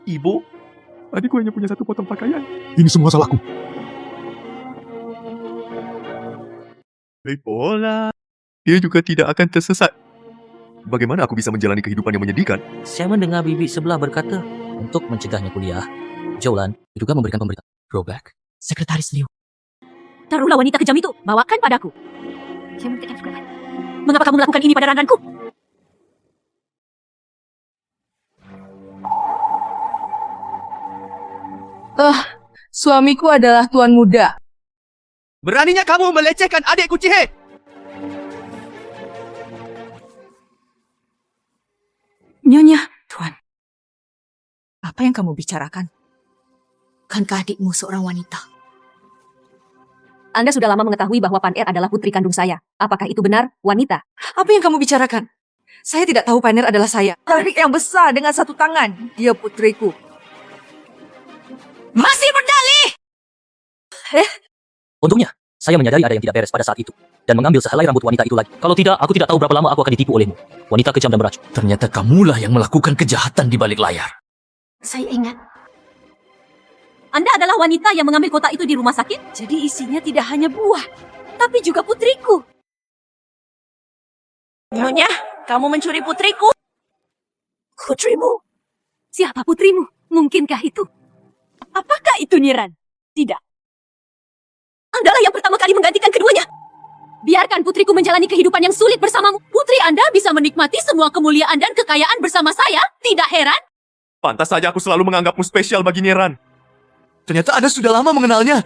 Ibu? Adikku hanya punya satu potong pakaian. Ini semua salahku. Pola. Dia juga tidak akan tersesat. Bagaimana aku bisa menjalani kehidupan yang menyedihkan? Saya mendengar bibi sebelah berkata, untuk mencegahnya kuliah, Jolan juga memberikan pemberitahuan. Rollback. Sekretaris Liu. Taruhlah wanita kejam itu, bawakan padaku. Mengapa kamu melakukan ini pada randanku? Suamiku adalah tuan muda. Beraninya kamu melecehkan adikku Cihe! Nyonya, Tuan. Apa yang kamu bicarakan? Kankah adikmu seorang wanita? Anda sudah lama mengetahui bahwa Pan Er adalah putri kandung saya. Apakah itu benar, wanita? Apa yang kamu bicarakan? Saya tidak tahu Paner adalah saya. Tarik yang besar dengan satu tangan. Dia putriku. Masih berdalih! Untungnya, saya menyadari ada yang tidak beres pada saat itu, dan mengambil sehelai rambut wanita itu lagi. Kalau tidak, aku tidak tahu berapa lama aku akan ditipu olehmu. Wanita kejam dan beracun. Ternyata kamulah yang melakukan kejahatan di balik layar. Saya ingat. Anda adalah wanita yang mengambil kotak itu di rumah sakit? Jadi isinya tidak hanya buah, tapi juga putriku. Nyonya, kamu mencuri putriku? Putrimu? Siapa putrimu? Mungkinkah itu? Apakah itu Niran? Tidak. Andalah yang pertama kali menggantikan keduanya. Biarkan putriku menjalani kehidupan yang sulit bersamamu. Putri Anda bisa menikmati semua kemuliaan dan kekayaan bersama saya. Tidak heran? Pantas saja aku selalu menganggapmu spesial bagi Niran. Ternyata Anda sudah lama mengenalnya.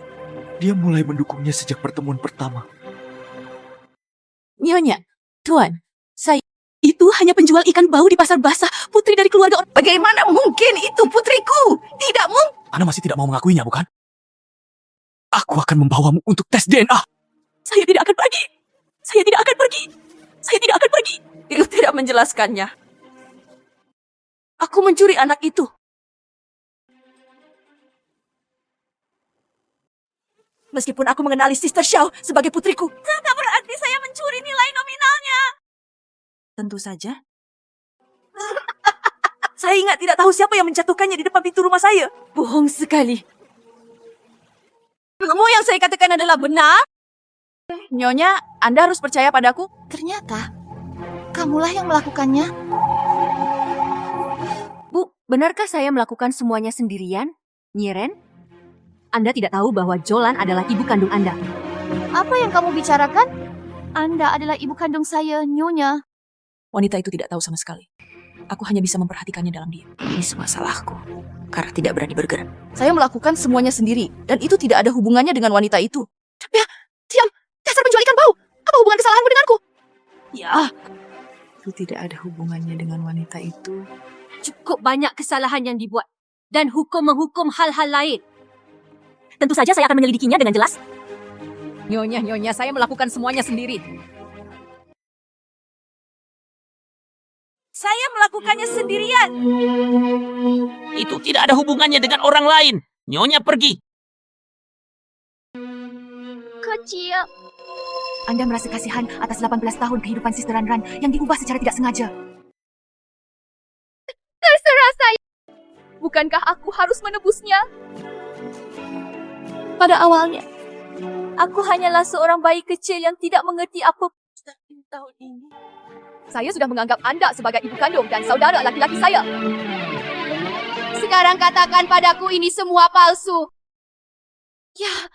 Dia mulai mendukungnya sejak pertemuan pertama. Nyonya, Tuan, saya... Itu hanya penjual ikan bau di pasar basah. Putri dari keluarga orang... Bagaimana mungkin itu putriku? Tidak mungkin. Anda masih tidak mau mengakuinya, bukan? Aku akan membawamu untuk tes DNA. Saya tidak akan pergi. Saya tidak akan pergi. Saya tidak akan pergi. Itu tidak menjelaskannya. Aku mencuri anak itu. Meskipun aku mengenali Sister Xiao sebagai putriku, tidak berarti saya mencuri nilai nominalnya. Tentu saja. Saya ingat tidak tahu siapa yang menjatuhkannya di depan pintu rumah saya. Bohong sekali. Kamu yang saya katakan adalah benar? Nyonya, Anda harus percaya padaku. Ternyata, kamulah yang melakukannya. Bu, benarkah saya melakukan semuanya sendirian? Nyiren? Anda tidak tahu bahwa Jolan adalah ibu kandung Anda. Apa yang kamu bicarakan? Anda adalah ibu kandung saya, Nyonya. Wanita itu tidak tahu sama sekali. Aku hanya bisa memperhatikannya dalam diam. Ini semua salahku, karena tidak berani bergerak. Saya melakukan semuanya sendiri, dan itu tidak ada hubungannya dengan wanita itu. Ya, diam! Dasar penjual ikan bau! Apa hubungan kesalahanmu denganku? Ya, itu tidak ada hubungannya dengan wanita itu. Cukup banyak kesalahan yang dibuat. Dan hukum menghukum hal-hal lain. Tentu saja saya akan menyelidikinya dengan jelas. Nyonya, saya melakukan semuanya sendiri. Saya melakukannya sendirian. Itu tidak ada hubungannya dengan orang lain. Nyonya pergi. Kecil. Anda merasa kasihan atas 18 tahun kehidupan Sister Ran yang diubah secara tidak sengaja. Terserah saya. Bukankah aku harus menebusnya? Pada awalnya, aku hanyalah seorang bayi kecil yang tidak mengerti apa tahun ini. Saya sudah menganggap Anda sebagai ibu kandung dan saudara laki-laki saya. Sekarang katakan padaku ini semua palsu. Ya,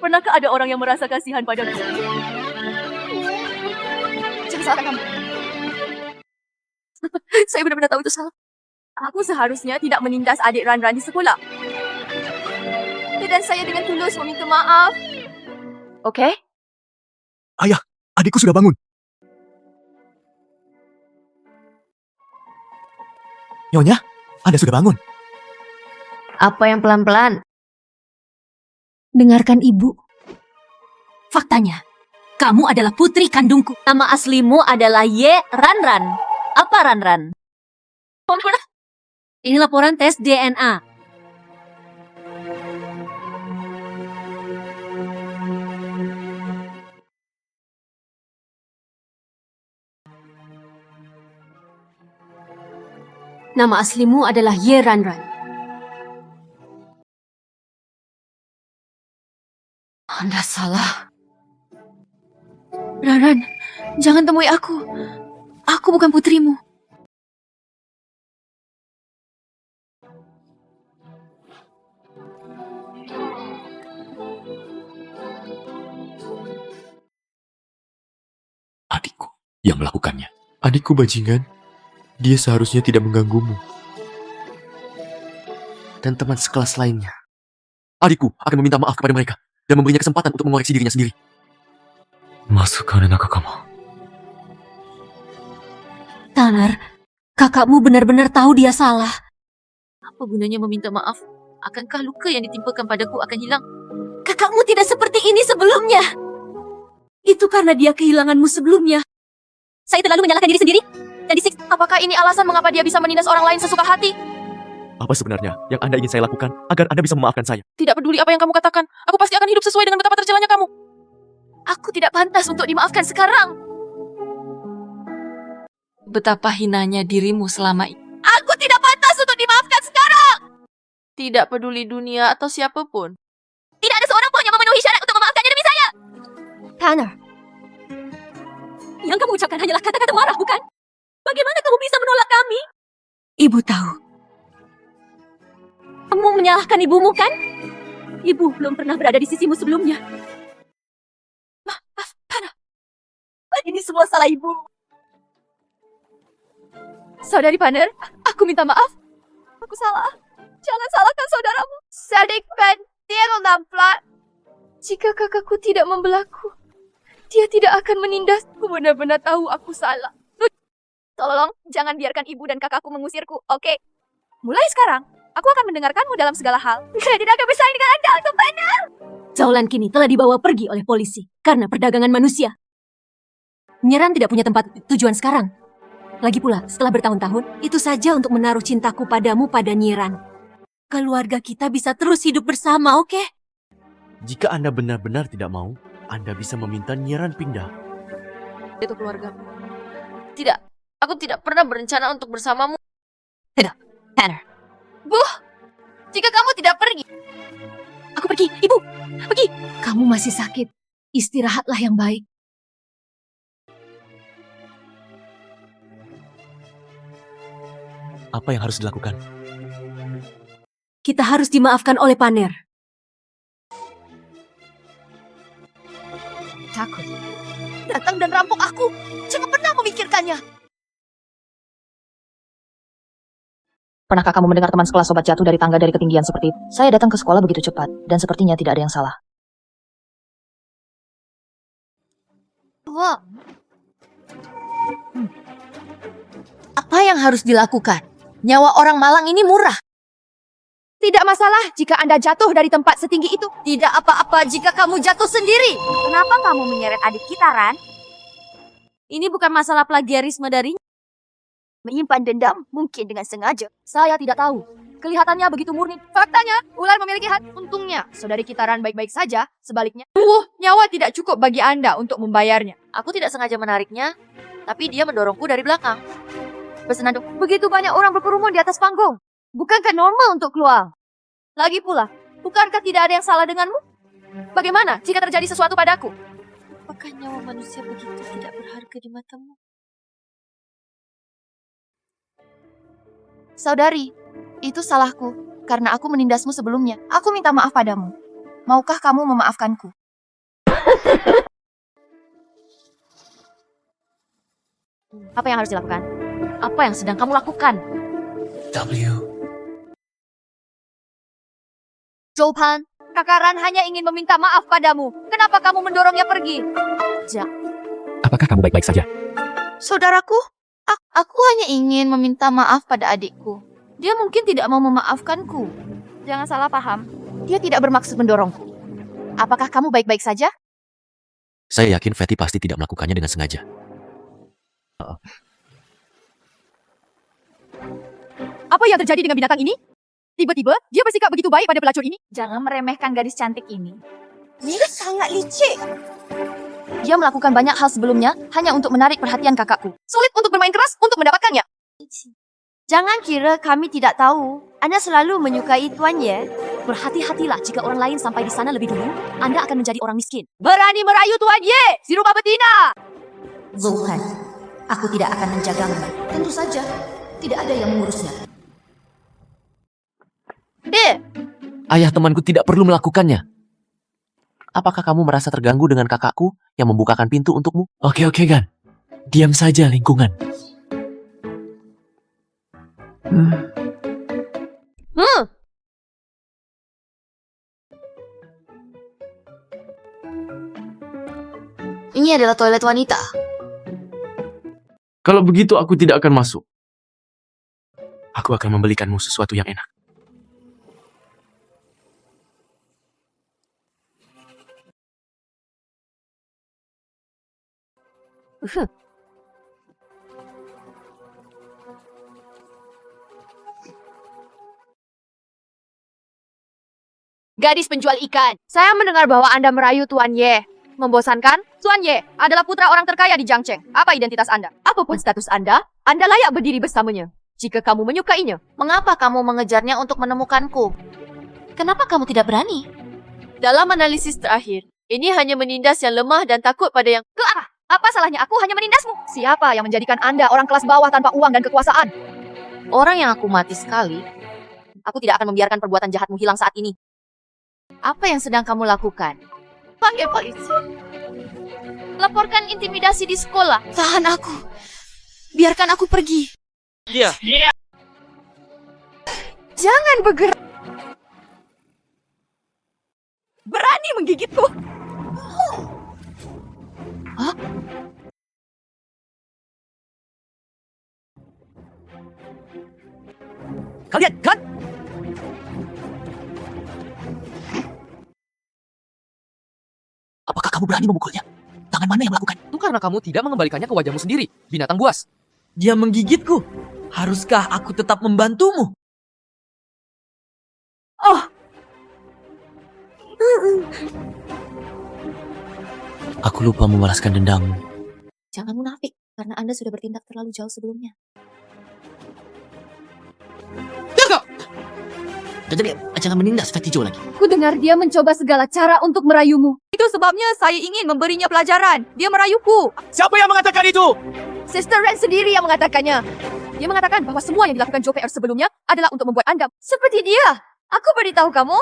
pernahkah ada orang yang merasa kasihan padaku? Jangan salahkan kamu. Saya benar-benar tahu itu salah. Aku seharusnya tidak menindas adik Ran-Ran di sekolah. Dan saya dengan tulus meminta maaf. Okey? Adikku sudah bangun. Nyonya, Anda sudah bangun. Apa yang pelan-pelan? Dengarkan ibu. Faktanya, kamu adalah putri kandungku. Nama aslimu adalah Ye Ran-Ran. Apa Ran-Ran? Ini laporan tes DNA. Nama aslimu adalah Ye Ran-Ran. Anda salah. Ran-Ran, jangan temui aku. Aku bukan putrimu. Adikku yang melakukannya. Adikku bajingan. Dia seharusnya tidak mengganggumu. Dan teman sekelas lainnya. Adikku akan meminta maaf kepada mereka dan memberinya kesempatan untuk mengoreksi dirinya sendiri. Masukkan kamu. Tanner, kakakmu benar-benar tahu dia salah. Apa gunanya meminta maaf? Akankah luka yang ditimpakan padaku akan hilang? Kakakmu tidak seperti ini sebelumnya. Itu karena dia kehilanganmu sebelumnya. Saya terlalu menyalahkan diri sendiri dan disiksa. Apakah ini alasan mengapa dia bisa menindas orang lain sesuka hati? Apa sebenarnya yang Anda ingin saya lakukan agar Anda bisa memaafkan saya? Tidak peduli apa yang kamu katakan. Aku pasti akan hidup sesuai dengan betapa tercelanya kamu. Aku tidak pantas untuk dimaafkan sekarang. Betapa hinanya dirimu selama ini. Aku tidak pantas untuk dimaafkan sekarang. Tidak peduli dunia atau siapapun. Tidak ada seorang pun yang memenuhi syarat untuk memaafkannya demi saya. Tanner, yang kamu ucapkan hanyalah kata-kata marah, bukan? Bagaimana kamu bisa menolak kami? Ibu tahu. Kamu menyalahkan ibumu, kan? Ibu belum pernah berada di sisimu sebelumnya. Maaf, Tanner. Ini semua salah ibu. Saudari Panner, aku minta maaf. Aku salah. Jangan salahkan saudaramu. Sadik Panner nampak. Jika kakakku tidak membelaku, dia tidak akan menindasku. Benar-benar tahu aku salah. Tolong, jangan biarkan ibu dan kakakku mengusirku, oke? Mulai sekarang, aku akan mendengarkanmu dalam segala hal. Saya tidak akan bersaing dengan Anda, Uncle Panner. Zaulan kini telah dibawa pergi oleh polisi karena perdagangan manusia. Nyeran tidak punya tempat tujuan sekarang. Lagi pula, setelah bertahun-tahun, itu saja untuk menaruh cintaku padamu pada Nyeran. Keluarga kita bisa terus hidup bersama, oke? Jika Anda benar-benar tidak mau, Anda bisa meminta Nyeran pindah. Itu keluargamu. Tidak, aku tidak pernah berencana untuk bersamamu. Tidak, Tanner. Bu, jika kamu tidak pergi. Aku pergi, ibu, pergi. Kamu masih sakit. Istirahatlah yang baik. Apa yang harus dilakukan? Kita harus dimaafkan oleh Panner. Takut. Datang dan rampok aku. Jangan pernah memikirkannya. Pernahkah kamu mendengar teman sekelas sobat jatuh dari tangga dari ketinggian seperti itu? Saya datang ke sekolah begitu cepat, dan sepertinya tidak ada yang salah. Wah. Apa yang harus dilakukan? Nyawa orang malang ini murah. Tidak masalah jika Anda jatuh dari tempat setinggi itu. Tidak apa-apa jika kamu jatuh sendiri. Kenapa kamu menyeret adik kita, Ran? Ini bukan masalah plagiarisme darinya. Menyimpan dendam mungkin dengan sengaja. Saya tidak tahu. Kelihatannya begitu murni. Faktanya, ular memiliki hati. Untungnya, saudari kita Ran baik-baik saja. Sebaliknya, nyawa tidak cukup bagi Anda untuk membayarnya. Aku tidak sengaja menariknya, tapi dia mendorongku dari belakang. Bersenandung, begitu banyak orang berkerumun di atas panggung. Bukankah normal untuk keluar? Lagi pula, bukankah tidak ada yang salah denganmu? Bagaimana jika terjadi sesuatu padaku? Apakah nyawa manusia begitu tidak berharga di matamu? Saudari, itu salahku karena aku menindasmu sebelumnya. Aku minta maaf padamu. Maukah kamu memaafkanku? Apa yang harus dilakukan? Apa yang sedang kamu lakukan? W. Zhoupan, Kakak Ran hanya ingin meminta maaf padamu. Kenapa kamu mendorongnya pergi? Apakah kamu baik-baik saja? Saudaraku, aku hanya ingin meminta maaf pada adikku. Dia mungkin tidak mau memaafkanku. Jangan salah paham. Dia tidak bermaksud mendorongku. Apakah kamu baik-baik saja? Saya yakin Fatty pasti tidak melakukannya dengan sengaja. Apa yang terjadi dengan binatang ini? Tiba-tiba, dia bersikap begitu baik pada pelacur ini. Jangan meremehkan gadis cantik ini. Dia sangat licik. Dia melakukan banyak hal sebelumnya hanya untuk menarik perhatian kakakku. Sulit untuk bermain keras untuk mendapatkannya. Jangan kira kami tidak tahu. Anda selalu menyukai Tuan Ye. Berhati-hatilah jika orang lain sampai di sana lebih dulu, Anda akan menjadi orang miskin. Berani merayu Tuan Ye, si rumah betina. Zhoupan, aku tidak akan menjagamu. Tentu saja, tidak ada yang mengurusnya. Ayah temanku tidak perlu melakukannya. Apakah kamu merasa terganggu dengan kakakku yang membukakan pintu untukmu? Oke, Gan. Diam saja, lingkungan. Ini adalah toilet wanita. Kalau begitu aku tidak akan masuk. Aku akan membelikanmu sesuatu yang enak. Gadis penjual ikan, saya mendengar bahwa Anda merayu Tuan Ye. Membosankan? Tuan Ye adalah putra orang terkaya di Jiangcheng. Apa identitas Anda? Apapun status Anda layak berdiri bersamanya. Jika kamu menyukainya, mengapa kamu mengejarnya untuk menemukanku? Kenapa kamu tidak berani? Dalam analisis terakhir, ini hanya menindas yang lemah dan takut pada yang ke arah. Apa salahnya aku hanya menindasmu? Siapa yang menjadikan Anda orang kelas bawah tanpa uang dan kekuasaan? Orang yang aku mati sekali. Aku tidak akan membiarkan perbuatan jahatmu hilang saat ini. Apa yang sedang kamu lakukan? Panggil polisi. Laporkan intimidasi di sekolah. Tahan aku. Biarkan aku pergi. Dia. Jangan bergerak. Berani menggigitku. Hah? Kalian, kan? Apakah kamu berani memukulnya? Tangan mana yang melakukan? Itu karena kamu tidak mengembalikannya ke wajahmu sendiri, binatang buas. Dia menggigitku. Haruskah aku tetap membantumu? Aku lupa membalaskan dendammu. Jangan munafik, karena Anda sudah bertindak terlalu jauh sebelumnya. Jadi, jangan menindas Fatty Joe lagi. Ku dengar dia mencoba segala cara untuk merayumu. Itu sebabnya saya ingin memberinya pelajaran. Dia merayuku. Siapa yang mengatakan itu? Sister Ren sendiri yang mengatakannya. Dia mengatakan bahwa semua yang dilakukan Joe PR sebelumnya adalah untuk membuat Anda seperti dia. Aku beritahu kamu.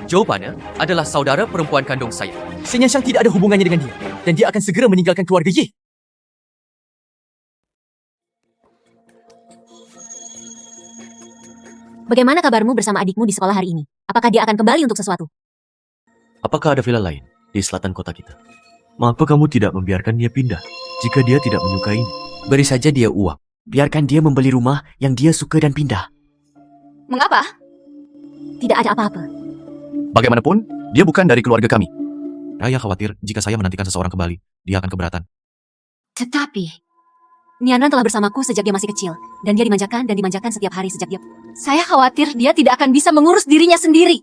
Jawabannya adalah saudara perempuan kandung saya. Senya Shang tidak ada hubungannya dengan dia. Dan dia akan segera meninggalkan keluarga Ye. Bagaimana kabarmu bersama adikmu di sekolah hari ini? Apakah dia akan kembali untuk sesuatu? Apakah ada villa lain di selatan kota kita? Mengapa kamu tidak membiarkan dia pindah jika dia tidak menyukainya? Beri saja dia uang. Biarkan dia membeli rumah yang dia suka dan pindah. Mengapa? Tidak ada apa-apa. Bagaimanapun, dia bukan dari keluarga kami. Raya khawatir jika saya menantikan seseorang kembali, dia akan keberatan. Tetapi Nianran telah bersamaku sejak dia masih kecil. Dan dia dimanjakan setiap hari sejak dia... Saya khawatir dia tidak akan bisa mengurus dirinya sendiri.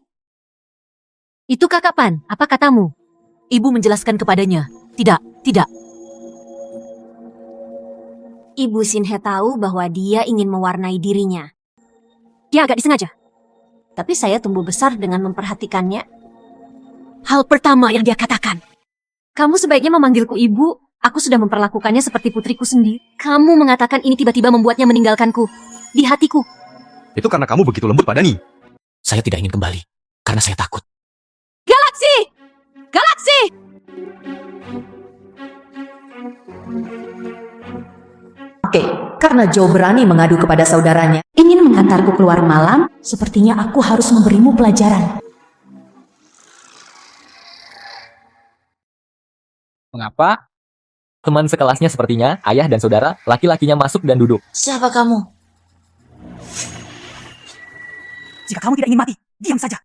Itu Kakak Pan, apa katamu? Ibu menjelaskan kepadanya. Tidak. Ibu Sinhe tahu bahwa dia ingin mewarnai dirinya. Dia agak disengaja. Tapi saya tumbuh besar dengan memperhatikannya. Hal pertama yang dia katakan. Kamu sebaiknya memanggilku ibu. Aku sudah memperlakukannya seperti putriku sendiri. Kamu mengatakan ini tiba-tiba membuatnya meninggalkanku. Di hatiku. Itu karena kamu begitu lembut pada Ni. Saya tidak ingin kembali, karena saya takut. Galaksi! Galaksi! Oke, Karena Joe berani mengadu kepada saudaranya, ingin mengantarku keluar malam, sepertinya aku harus memberimu pelajaran. Mengapa? Teman sekelasnya sepertinya, ayah dan saudara, laki-lakinya masuk dan duduk. Siapa kamu? Jika kamu tidak ingin mati, diam saja.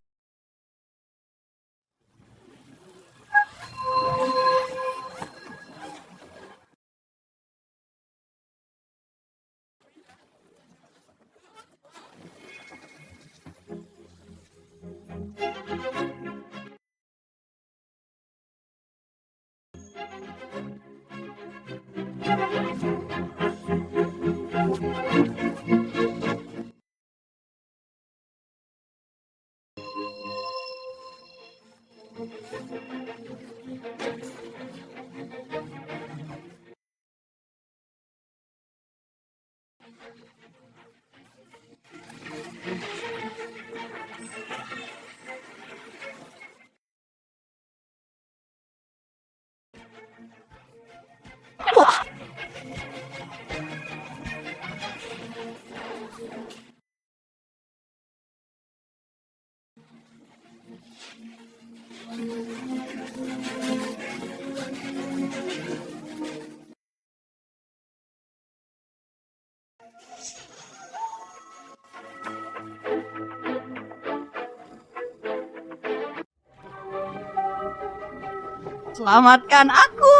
Selamatkan aku.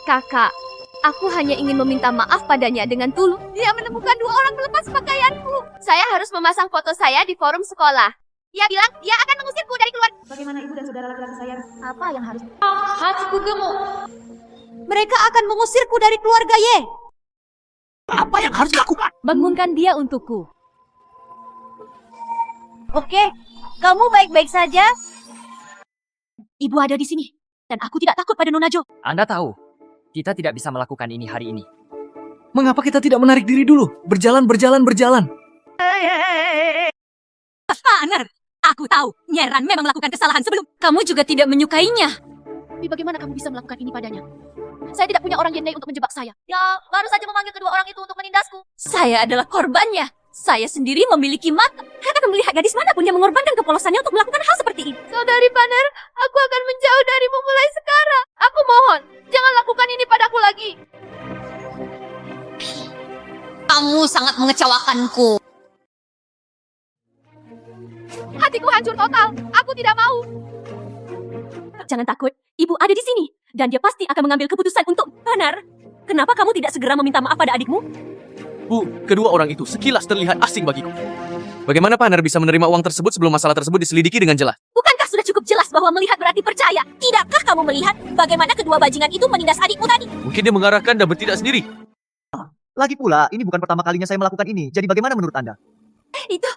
Kakak, aku hanya ingin meminta maaf padanya dengan tulus. Dia menemukan 2 orang melepas pakaianku. Saya harus memasang foto saya di forum sekolah. Dia bilang dia akan mengusirku dari keluarga. Bagaimana ibu dan saudara laki-laki saya? Apa yang harus... Hatiku gemuk. Mereka akan mengusirku dari keluarga Ye. Apa yang harus dilakukan? Bangunkan dia untukku. Oke, kamu baik-baik saja? Ibu ada di sini. Dan aku tidak takut pada Nona Jo. Anda tahu, kita tidak bisa melakukan ini hari ini. Mengapa kita tidak menarik diri dulu? Berjalan. Panar, aku tahu. Nyeran memang melakukan kesalahan sebelum. Kamu juga tidak menyukainya. Tapi bagaimana kamu bisa melakukan ini padanya? Saya tidak punya orang Yenei untuk menjebak saya. Ya, baru saja memanggil kedua orang itu untuk menindasku. Saya adalah korbannya. Saya sendiri memiliki mata. Saya akan melihat gadis manapun yang mengorbankan kepolosannya untuk melakukan hal seperti ini. Saudari Paner, aku akan menjauh darimu mulai sekarang. Aku mohon, jangan lakukan ini padaku lagi. Kamu sangat mengecewakanku. Hatiku hancur total. Aku tidak mau. Jangan takut, ibu ada di sini. Dan dia pasti akan mengambil keputusan untuk Panar. Kenapa kamu tidak segera meminta maaf pada adikmu? Bu, kedua orang itu sekilas terlihat asing bagiku. Bagaimana Paner bisa menerima uang tersebut sebelum masalah tersebut diselidiki dengan jelas? Bukankah sudah cukup jelas bahwa melihat berarti percaya? Tidakkah kamu melihat bagaimana kedua bajingan itu menindas adikmu tadi? Mungkin dia mengarahkan dan bertindak sendiri. Lagi pula, ini bukan pertama kalinya saya melakukan ini. Jadi bagaimana menurut Anda? Itu.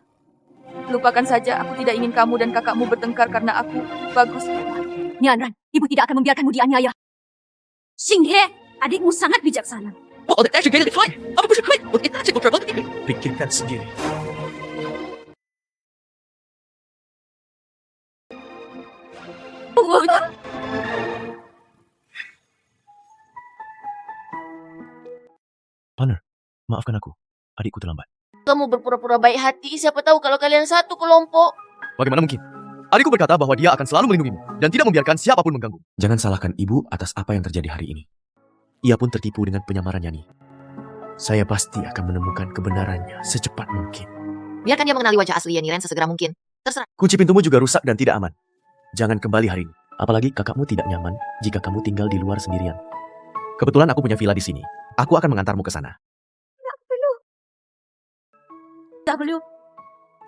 Lupakan saja, aku tidak ingin kamu dan kakakmu bertengkar karena aku bagus. Nyanran, ibu tidak akan membiarkanmu dianiaya. Xinghe, adikmu sangat bijaksana. Pikirkan sendiri. Paner, maafkan aku. Adikku terlambat. Kamu berpura-pura baik hati, siapa tahu kalau kalian satu kelompok. Bagaimana mungkin? Adikku berkata bahwa dia akan selalu melindungimu dan tidak membiarkan siapapun mengganggu. Jangan salahkan ibu atas apa yang terjadi hari ini. Ia pun tertipu dengan penyamaran Yani. Saya pasti akan menemukan kebenarannya secepat mungkin. Biarkan dia mengenali wajah asli Yeniren sesegera mungkin. Terserah. Kunci pintumu juga rusak dan tidak aman. Jangan kembali hari ini. Apalagi kakakmu tidak nyaman jika kamu tinggal di luar sendirian. Kebetulan aku punya villa di sini. Aku akan mengantarmu ke sana. W,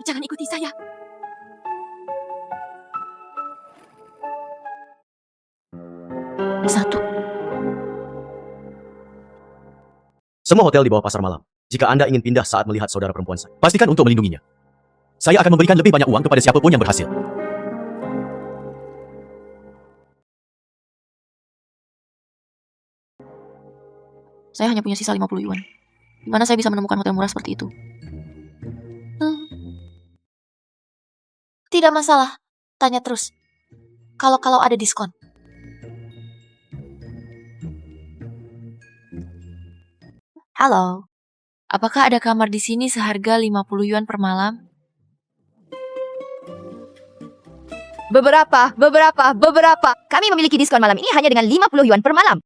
jangan ikuti saya. Satu. Semua hotel di bawah pasar malam. Jika Anda ingin pindah saat melihat saudara perempuan saya, pastikan untuk melindunginya. Saya akan memberikan lebih banyak uang kepada siapapun yang berhasil. Saya hanya punya sisa 50 yuan. Di mana saya bisa menemukan hotel murah seperti itu? Tidak masalah. Tanya terus. Kalau ada diskon. Halo. Apakah ada kamar di sini seharga 50 yuan per malam? Beberapa. Kami memiliki diskon malam ini hanya dengan 50 yuan per malam.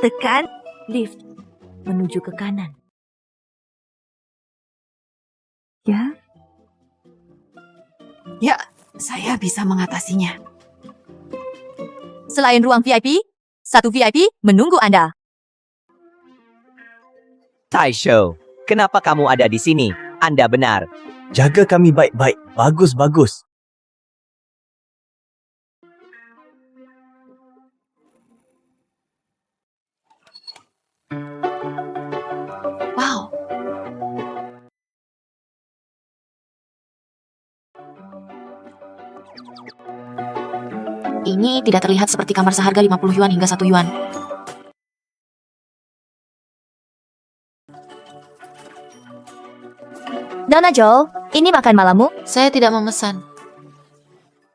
Tekan Lift menuju ke kanan. Ya, saya bisa mengatasinya. Selain ruang VIP, satu VIP menunggu Anda. Taisho, kenapa kamu ada di sini? Anda benar. Jaga kami baik-baik. Bagus. Wow. Ini tidak terlihat seperti kamar seharga 50 yuan hingga 1 yuan. Nona Joel, ini makan malammu. Saya tidak memesan.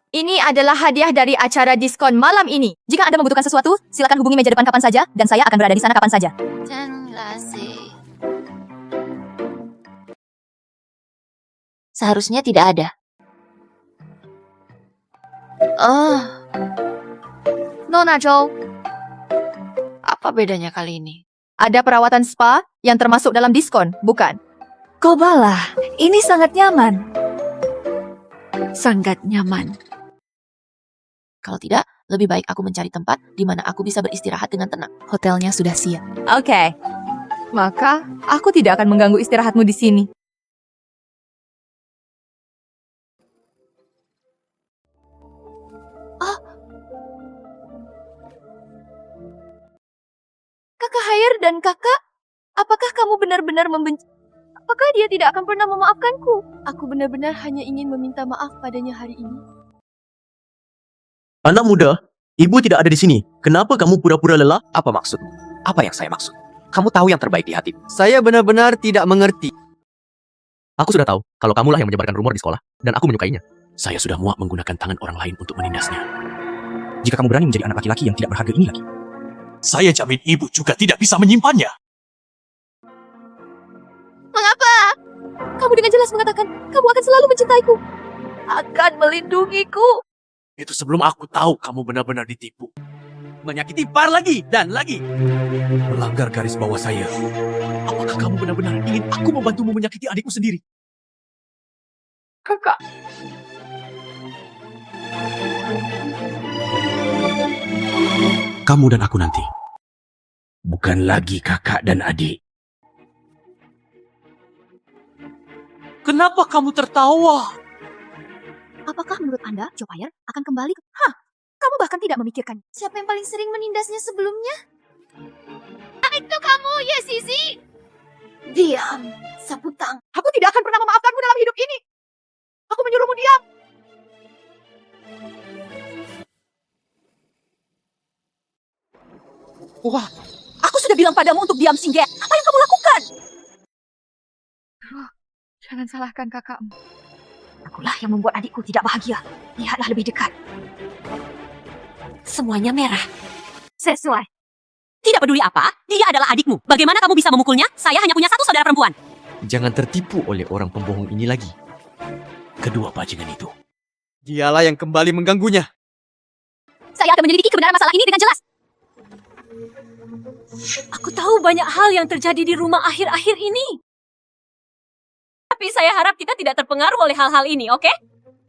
Ini adalah hadiah dari acara diskon malam ini. Jika Anda membutuhkan sesuatu, silakan hubungi meja depan kapan saja, dan saya akan berada di sana kapan saja. Seharusnya tidak ada. Nona Joel, Apa bedanya kali ini? ada perawatan spa yang termasuk dalam diskon, bukan? Kobalah, ini sangat nyaman. Sangat nyaman. Kalau tidak, lebih baik aku mencari tempat di mana aku bisa beristirahat dengan tenang. Hotelnya sudah siap. Oke. Maka, aku tidak akan mengganggu istirahatmu di sini. Kakak Hayer dan kakak, apakah kamu benar-benar membenci? Apakah dia tidak akan pernah memaafkanku? Aku benar-benar hanya ingin meminta maaf padanya hari ini. Anak muda, ibu tidak ada di sini. Kenapa kamu pura-pura lelah? Apa maksudmu? Apa yang saya maksud? Kamu tahu yang terbaik di hatimu. Saya benar-benar tidak mengerti. Aku sudah tahu kalau kamulah yang menyebarkan rumor di sekolah, dan aku menyukainya. Saya sudah muak menggunakan tangan orang lain untuk menindasnya. Jika kamu berani menjadi anak laki-laki yang tidak berharga ini lagi, Saya jamin ibu juga tidak bisa menyimpannya. Mengapa? Kamu dengan jelas mengatakan kamu akan selalu mencintaiku. Akan melindungiku. itu sebelum aku tahu kamu benar-benar ditipu. Menyakiti Par lagi dan lagi. Melanggar garis bawah saya. Apakah kamu benar-benar ingin aku membantumu menyakiti adikmu sendiri? Kakak. Kamu dan aku nanti. Bukan lagi kakak dan adik. Kenapa kamu tertawa? Apakah menurut Anda, Joe Payer akan kembali ke... Kamu bahkan tidak memikirkan. Siapa yang paling sering menindasnya sebelumnya? Itu kamu, ya Sisi. Diam, Saputang. Aku tidak akan pernah memaafkanmu dalam hidup ini. Aku menyuruhmu diam. Wah, aku sudah bilang padamu untuk diam, Singge. Apa yang kamu lakukan? Jangan salahkan kakakmu. Akulah yang membuat adikku tidak bahagia. Lihatlah lebih dekat. Semuanya merah. Sesuai. Tidak peduli apa, dia adalah adikmu. Bagaimana kamu bisa memukulnya? Saya hanya punya satu saudara perempuan. Jangan tertipu oleh orang pembohong ini lagi. Kedua bajingan itu. Dialah yang kembali mengganggunya. Saya akan menyelidiki kebenaran masalah ini dengan jelas. Aku tahu banyak hal yang terjadi di rumah akhir-akhir ini. Tapi saya harap kita tidak terpengaruh oleh hal-hal ini, oke?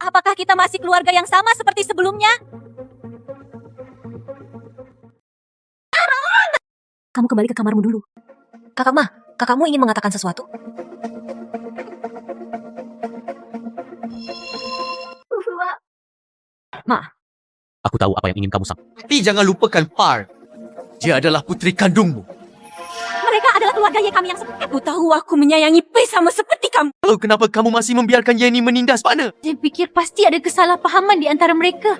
Apakah kita masih keluarga yang sama seperti sebelumnya? Kamu kembali ke kamarmu dulu. Kakak Ma, kakakmu ingin mengatakan sesuatu? Ma. Aku tahu apa yang ingin kamu sampaikan. Tapi jangan lupakan Par. Dia adalah putri kandungmu. Mereka adalah keluarga Ye kami yang seperti. Aku tahu aku menyayangi Pei sama seperti kamu. Lalu kenapa kamu masih membiarkan Yenny menindas partner? Saya pikir pasti ada kesalahpahaman di antara mereka.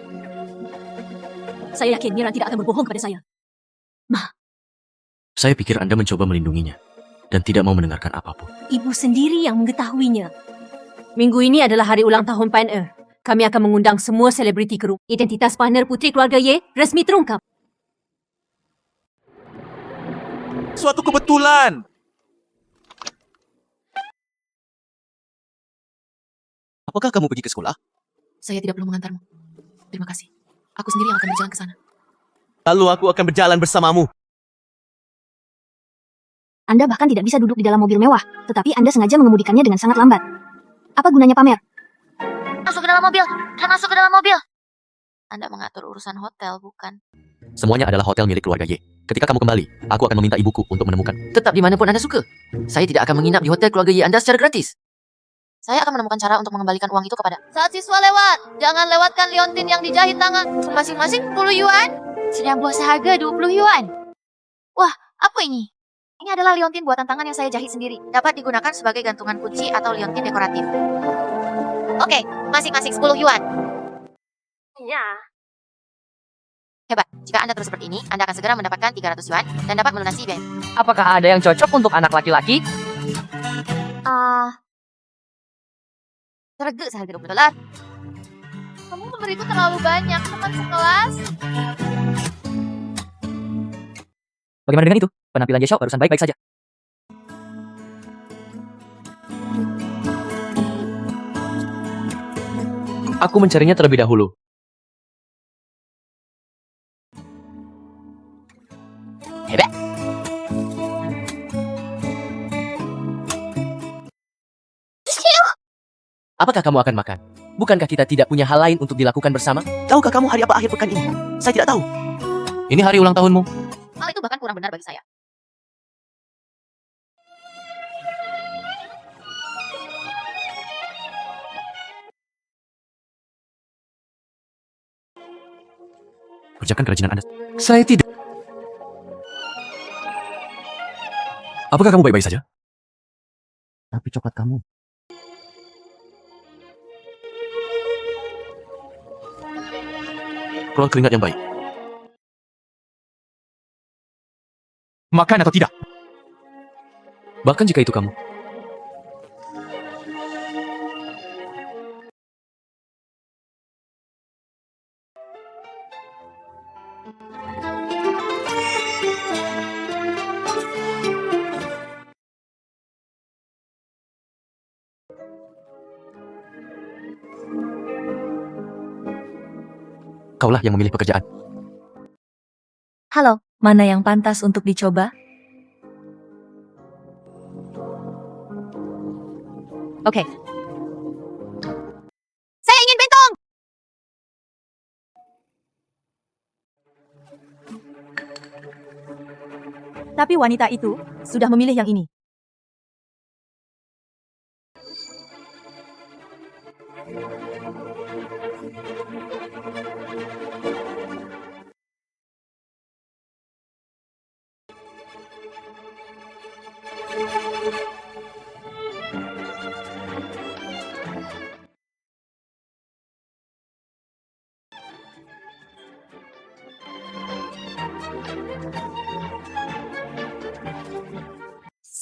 Saya yakin Niran tidak akan berbohong kepada saya. Ma. Saya pikir Anda mencoba melindunginya dan tidak mau mendengarkan apapun. Ibu sendiri yang mengetahuinya. Minggu ini adalah hari ulang tahun Pan Er. Kami akan mengundang semua selebriti ke rumah. Identitas partner putri keluarga Ye resmi terungkap. Suatu kebetulan. Apakah kamu pergi ke sekolah? Saya tidak perlu mengantarmu. Terima kasih. Aku sendiri yang akan berjalan ke sana. Lalu aku akan berjalan bersamamu. Anda bahkan tidak bisa duduk di dalam mobil mewah, tetapi Anda sengaja mengemudikannya dengan sangat lambat. Apa gunanya pamer? Masuk ke dalam mobil. Dan masuk ke dalam mobil. Anda mengatur urusan hotel, bukan? Semuanya adalah hotel milik keluarga Y. Ketika kamu kembali, aku akan meminta ibuku untuk menemukan. Tetap di manapun Anda suka. Saya tidak akan menginap di hotel keluarga Y Anda secara gratis. Saya akan menemukan cara untuk mengembalikan uang itu kepada... Saat siswa lewat, jangan lewatkan liontin yang dijahit tangan. Masing-masing 10 yuan. Sudah buah seharga 20 yuan. Wah, apa ini? Ini adalah liontin buatan tangan yang saya jahit sendiri. Dapat digunakan sebagai gantungan kunci atau liontin dekoratif. Oke, masing-masing 10 yuan. Iya. Hebat. Jika Anda terus seperti ini, Anda akan segera mendapatkan 300 yuan dan dapat melunasi event. Apakah ada yang cocok untuk anak laki-laki? Tergek seharga 20 dolar. Kamu memberiku terlalu banyak, teman sekelas. Bagaimana dengan itu? Penampilan Jesho barusan baik-baik saja. Aku mencarinya terlebih dahulu. Hebat. Apakah kamu akan makan? Bukankah kita tidak punya hal lain untuk dilakukan bersama? Tahukah kamu hari apa akhir pekan ini? Saya tidak tahu. Ini hari ulang tahunmu. Hal itu bahkan kurang benar bagi saya. Kerjakan kerajinan Anda. Saya tidak. Apakah kamu baik-baik saja? Tapi coklat kamu. Keluar keringat yang baik. Makan atau tidak? Bahkan jika itu kamu. Kaulah yang memilih pekerjaan. Halo, mana yang pantas untuk dicoba? Oke. Saya ingin bentong! Tapi wanita itu sudah memilih yang ini.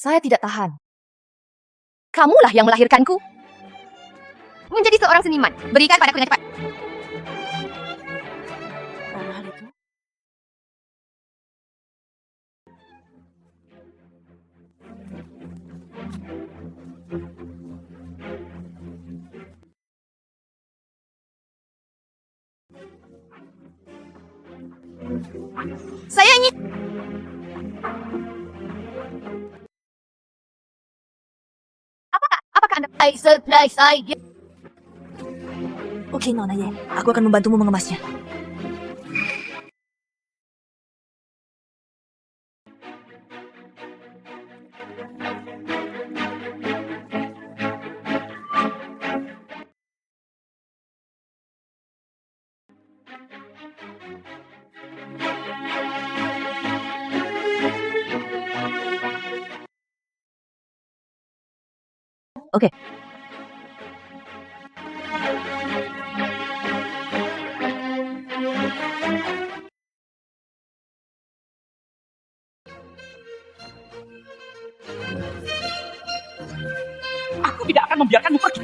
Saya tidak tahan. Kamulah yang melahirkanku. Menjadi seorang seniman. Berikan padaku yang cepat. Karena hal itu, Saya ingin... Apakah Anda... I surprise idea. Oke, Nona Ye. Aku akan membantumu mengemasnya. Oke. Aku tidak akan membiarkanmu pergi.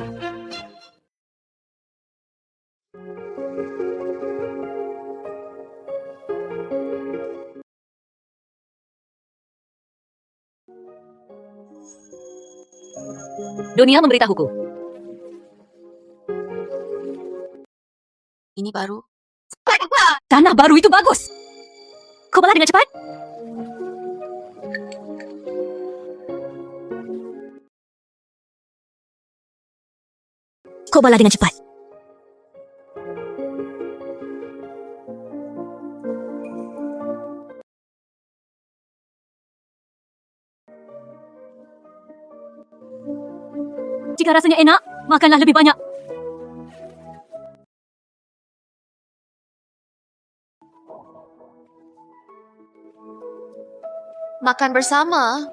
Dunia memberitahuku. Ini baru. Tanah baru itu bagus. Kau belah dengan cepat. Kau belah dengan cepat. Jika rasanya enak, makanlah lebih banyak. Makan bersama.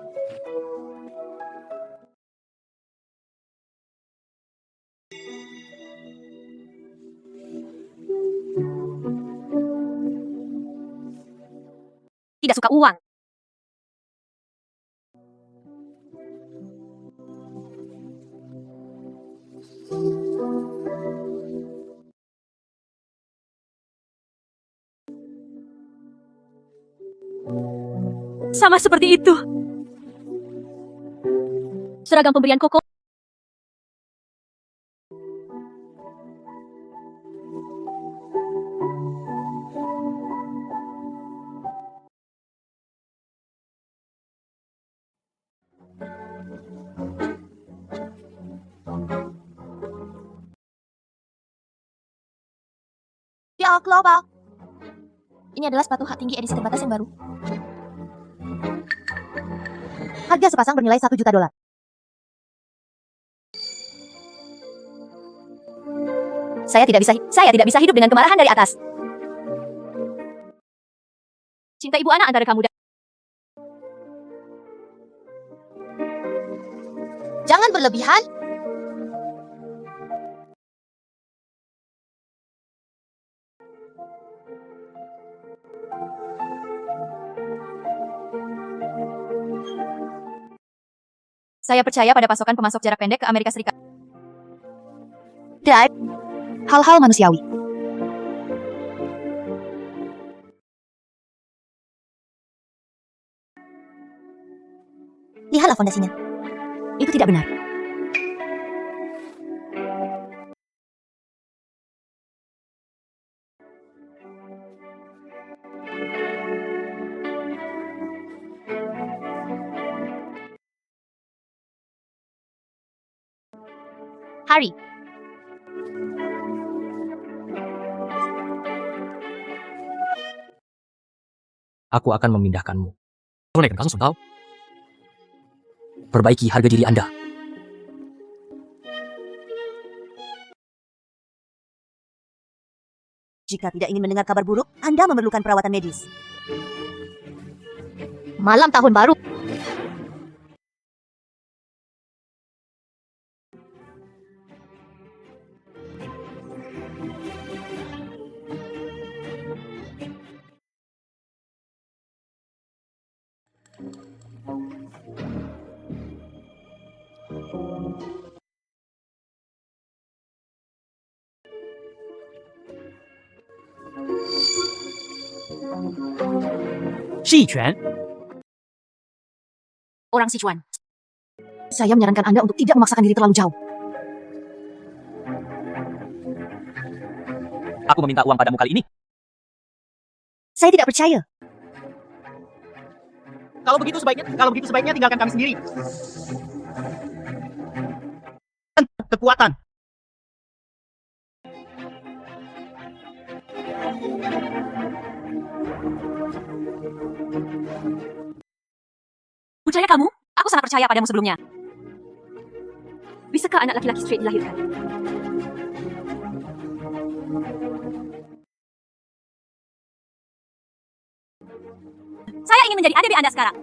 Tidak suka uang. Sama seperti itu. Seragam pemberian Koko. Ya, Global. Ini adalah sepatu hak tinggi edisi terbatas yang baru. Harga sepasang bernilai $1 juta. Saya tidak bisa hidup dengan kemarahan dari atas. Cinta ibu anak antara kamu dan... Jangan berlebihan. Saya percaya pada pasokan pemasok jarak pendek ke Amerika Serikat. Drive. Hal-hal manusiawi. Lihatlah fondasinya. Itu tidak benar. Hari. Aku akan memindahkanmu. Perbaiki harga diri Anda. Jika tidak ingin mendengar kabar buruk, Anda memerlukan perawatan medis. Malam tahun baru. Orang Sichuan. Saya menyarankan Anda untuk tidak memaksakan diri terlalu jauh. Aku meminta uang padamu kali ini. Saya tidak percaya. Kalau begitu sebaiknya tinggalkan kami sendiri. Kekuatan. Percaya kamu? Aku sangat percaya padamu sebelumnya. Bisakah anak laki-laki straight dilahirkan? Saya ingin menjadi ADB Anda sekarang.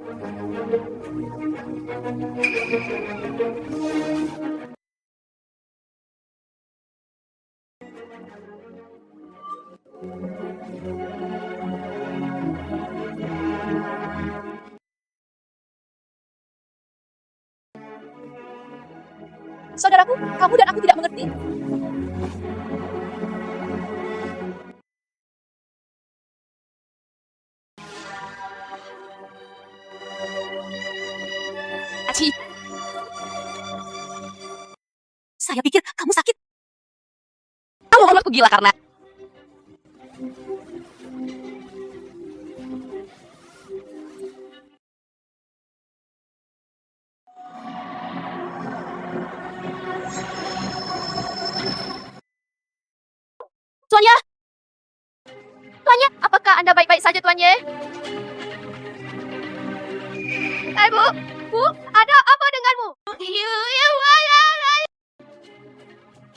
Saudaraku, kamu dan aku tidak mengerti. Aci. Saya pikir kamu sakit. Kamu aku gila karena Tuan Ye. Tuan Ye, apakah Anda baik-baik saja, Tuan Ye? Bu, Bu, ada apa denganmu?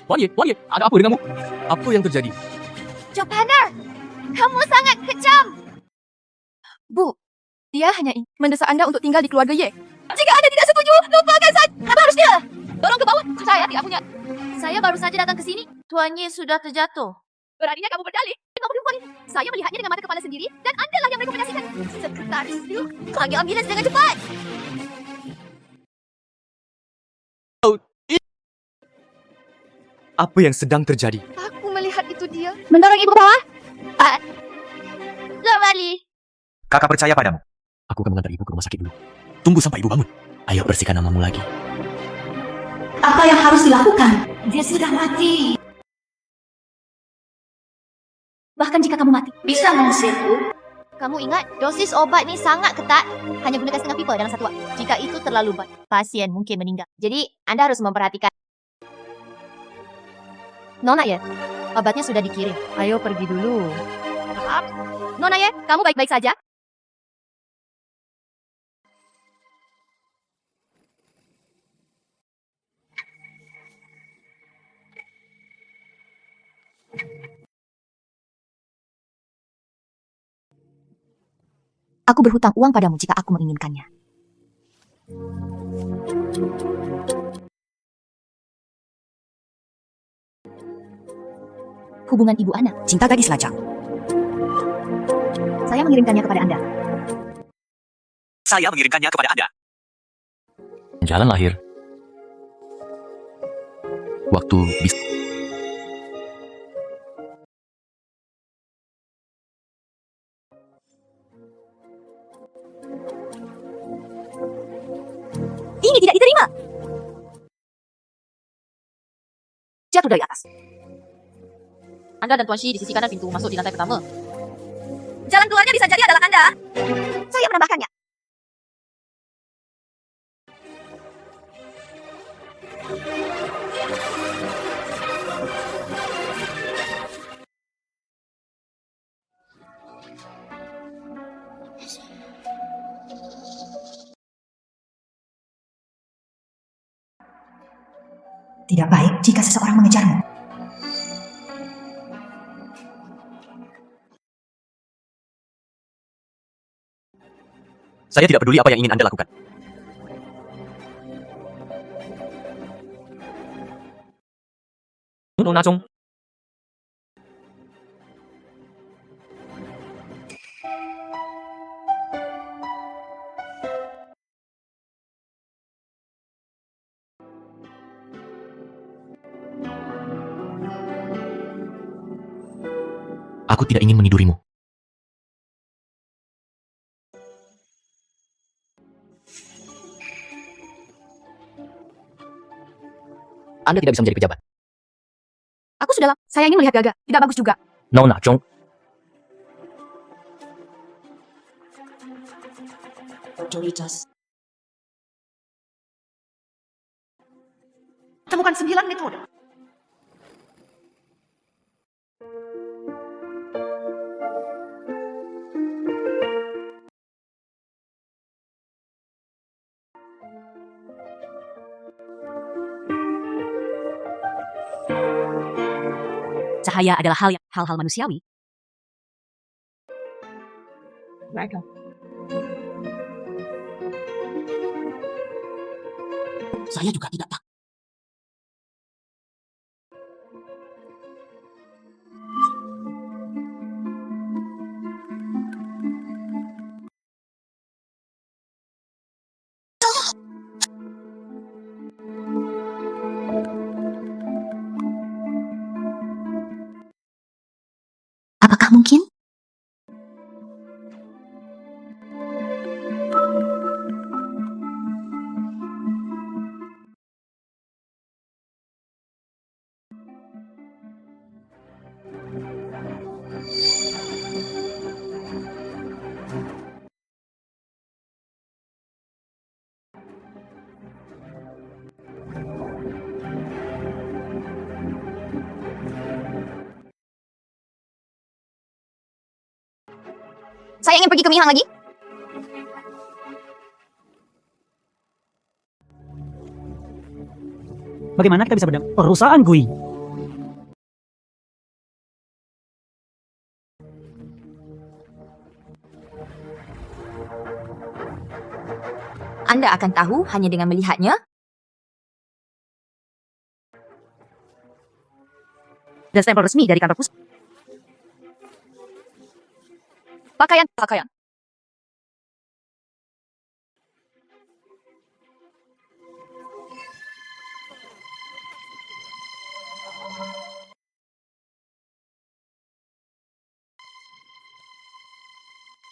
Tuan Ye, ada apa denganmu? Apa yang terjadi? Jopaner, kamu sangat kejam. Bu, dia hanya ingin mendesak Anda untuk tinggal di keluarga Ye. Jika Anda tidak setuju, lupakan saja. Apa harus dia? Dorong ke bawah. Saya tidak punya. Saya baru saja datang ke sini. Tuan Ye sudah terjatuh. Beraninya kamu berdalih. Kamu perempuan ini. Saya melihatnya dengan mata kepala sendiri dan Anda lah yang merekomendasikan. Sekretaris Liu, panggil ambulans dengan cepat. Apa yang sedang terjadi? Aku melihat itu dia. Mendorong ibu ke bawah. Kembali. Kakak percaya padamu. Aku akan mengantar ibu ke rumah sakit dulu. Tunggu sampai ibu bangun. Ayo bersihkan namamu lagi. Apa yang harus dilakukan? Dia sudah mati. Bahkan jika kamu mati, bisa mensentuh. Kamu ingat, dosis obat ni sangat ketat. Hanya gunakan setengah pipa dalam satu waktu. Jika itu terlalu banyak, pasien mungkin meninggal. Jadi, Anda harus memperhatikan. Nona Ye, obatnya sudah dikirim. Ayo pergi dulu. Maaf. Nona Ye, kamu baik-baik saja? Aku berhutang uang padamu jika aku menginginkannya. Hubungan ibu anak. Cinta gadis lajang. Saya mengirimkannya kepada Anda. Saya mengirimkannya kepada Anda. Jalan lahir. Waktu bis. Ini tidak diterima. Jatuh dari atas. Anda dan Tuan Shi di sisi kanan pintu masuk di lantai pertama. Jalan keluarnya bisa jadi adalah Anda. Saya menambahkannya. Tidak baik jika seseorang mengejarmu. Saya tidak peduli apa yang ingin Anda lakukan. Nona Chong. Aku tidak ingin menidurimu. Anda tidak bisa menjadi pejabat. Aku sudah lama. Saya ingin melihat Gaga. Tidak bagus juga. Nona Chong. Otoritas. Temukan 9 metode. Cahaya adalah hal-hal manusiawi. Baiklah. Saya juga tidak tahu. Apakah mungkin? Saya ingin pergi ke Mihang lagi. Bagaimana kita bisa berdamai? Perusahaan Gui. Anda akan tahu hanya dengan melihatnya. Dan stempel resmi dari kantor pusat. Pakaian.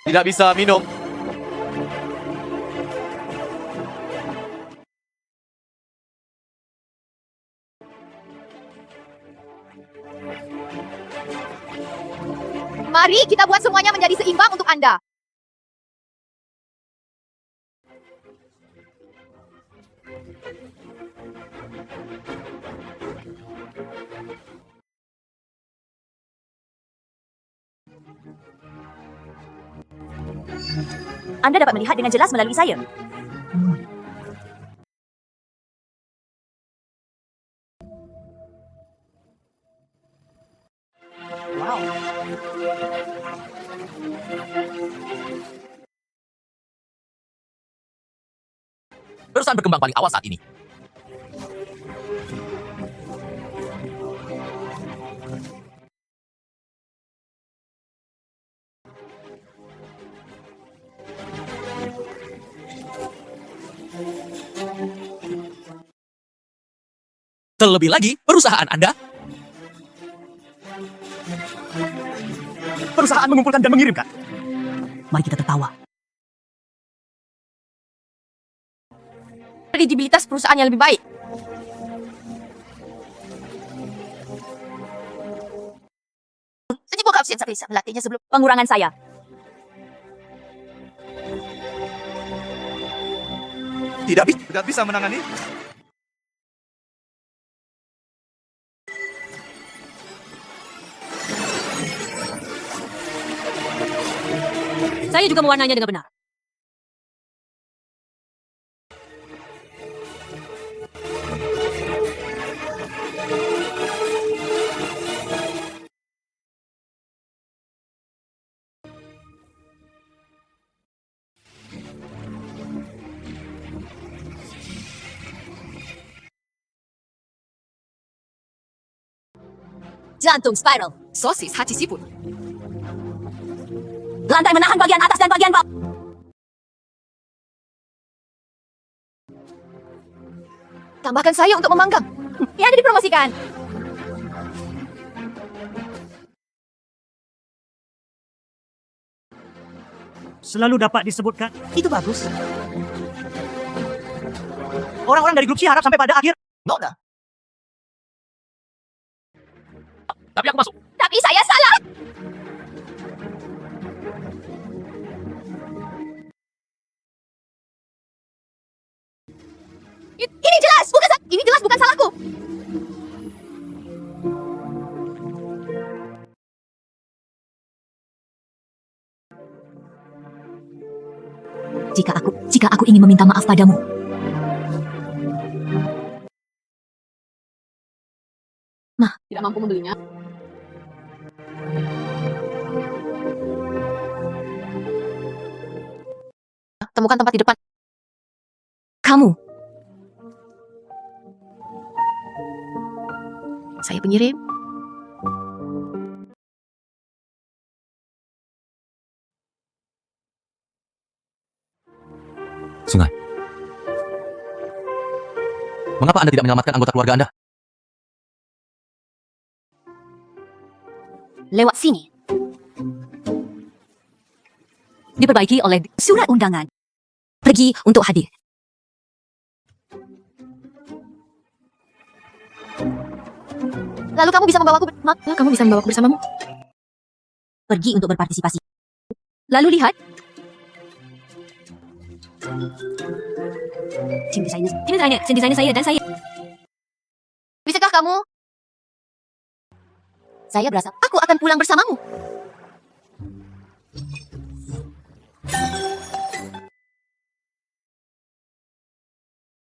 Tidak bisa minum. Mari kita buat semuanya menjadi seimbang untuk Anda. Anda dapat melihat dengan jelas melalui saya. Wow. Perusahaan berkembang paling awal saat ini. Terlebih lagi, perusahaan Anda mengumpulkan dan mengirimkan. Mari kita tertawa. Kredibilitas perusahaan yang lebih baik. Sejibuk absen saya bisa melatihnya sebelum pengurangan saya. Tidak bisa menangani. Saya juga mewarnanya dengan benar. Jantung spiral. Sosis hati siput. Lantai menahan bagian atas dan bagian bawah. Tambahkan saya untuk memanggang. Yang ada dipromosikan. Selalu dapat disebutkan. Itu bagus. Orang-orang dari grup C harap sampai pada akhir. Nona. Tapi aku masuk. Tapi saya salah. Ini jelas bukan salahku. Jika aku ingin meminta maaf padamu, Tidak mampu membelinya. Temukan tempat di depan. kamu Saya pengirim. Sungai. Mengapa Anda tidak menyelamatkan anggota keluarga Anda? Lewat sini. Diperbaiki oleh surat undangan. pergi untuk hadir. Lalu kamu bisa membawaku bersamamu. Pergi untuk berpartisipasi. Lalu lihat. Tim desainer saya dan saya. Bisakah kamu? Saya berasa Aku akan pulang bersamamu.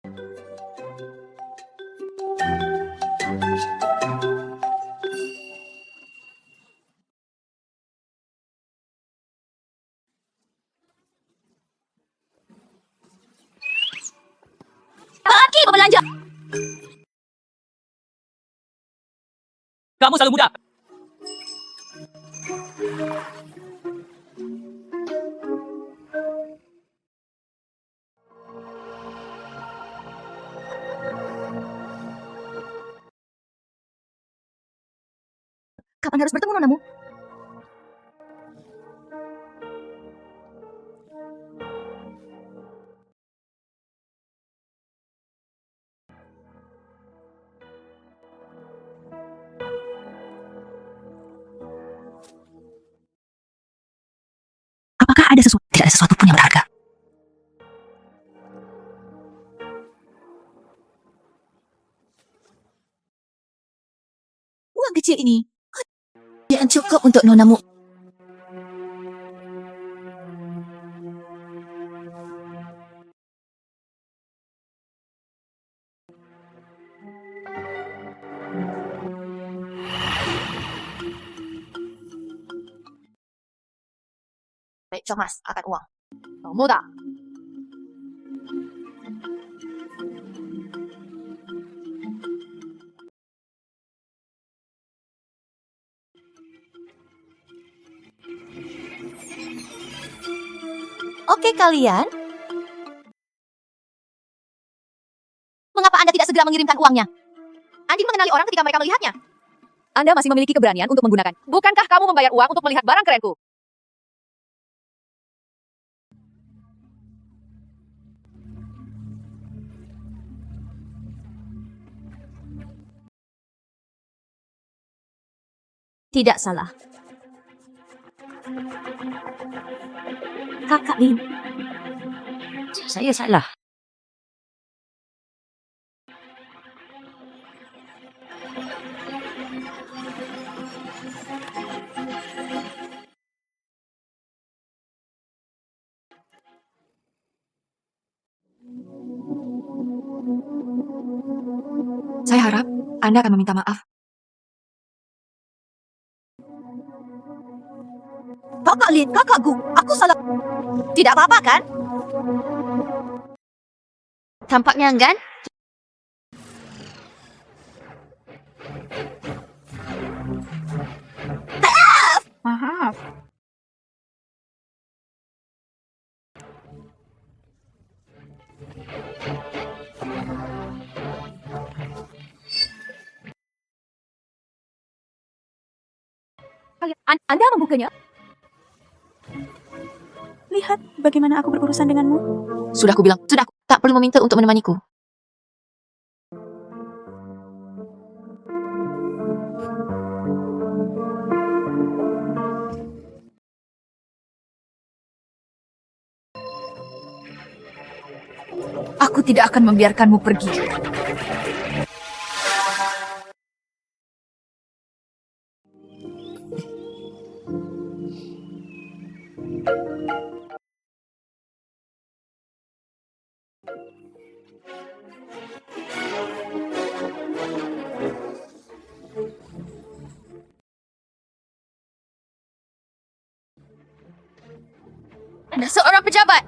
Pergi berbelanja. Kamu selalu muda. Kapan harus bertemu nonamu? Apakah ada sesuatu? Tidak ada sesuatu pun yang berharga. Uang kecil ini yang cukup untuk nonamu. Baik cemas akan uang. Kamu tak? Oke kalian. Mengapa Anda tidak segera mengirimkan uangnya? Anjing mengenali orang ketika mereka melihatnya. Anda masih memiliki keberanian untuk menggunakan. Bukankah kamu membayar uang untuk melihat barang kerenku? Tidak salah. Kakak Lin, Saya salah. Saya harap Anda akan meminta maaf. Kakak Lin, kakakku, aku salah. Tidak apa-apa kan? Tampaknya enggan. Maaf. Anda membukanya? lihat bagaimana aku berurusan denganmu. Sudah kubilang, sudah. Tak perlu meminta untuk menemaniku. Aku tidak akan membiarkanmu pergi. Anda seorang pejabat.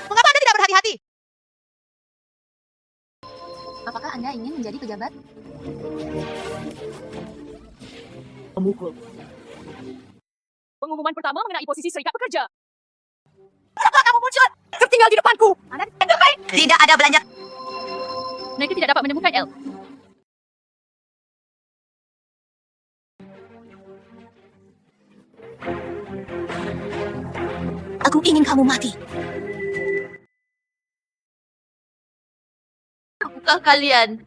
Mengapa Anda tidak berhati-hati? Apakah Anda ingin menjadi pejabat? Pemukul. Pengumuman pertama mengenai posisi serikat pekerja. Kenapa kamu muncul? Tertinggal di depanku. Anda tidak ada belanja. Mereka tidak dapat menemukan L. Aku ingin kamu mati. Apakah kalian?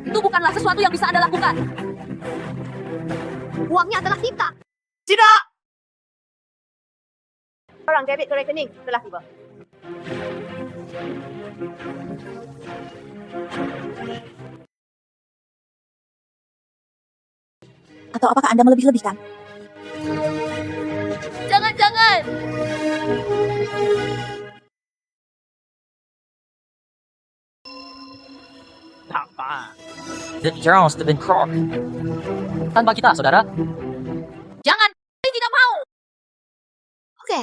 Itu bukanlah sesuatu yang bisa Anda lakukan. Uangnya adalah kita. Tidak! Orang debit ke rekening telah tiba. Atau apakah Anda melebih-lebihkan? Jangan! The Charles the Croc. Tanpa kita, saudara. Jangan, saya tidak mau. Oke.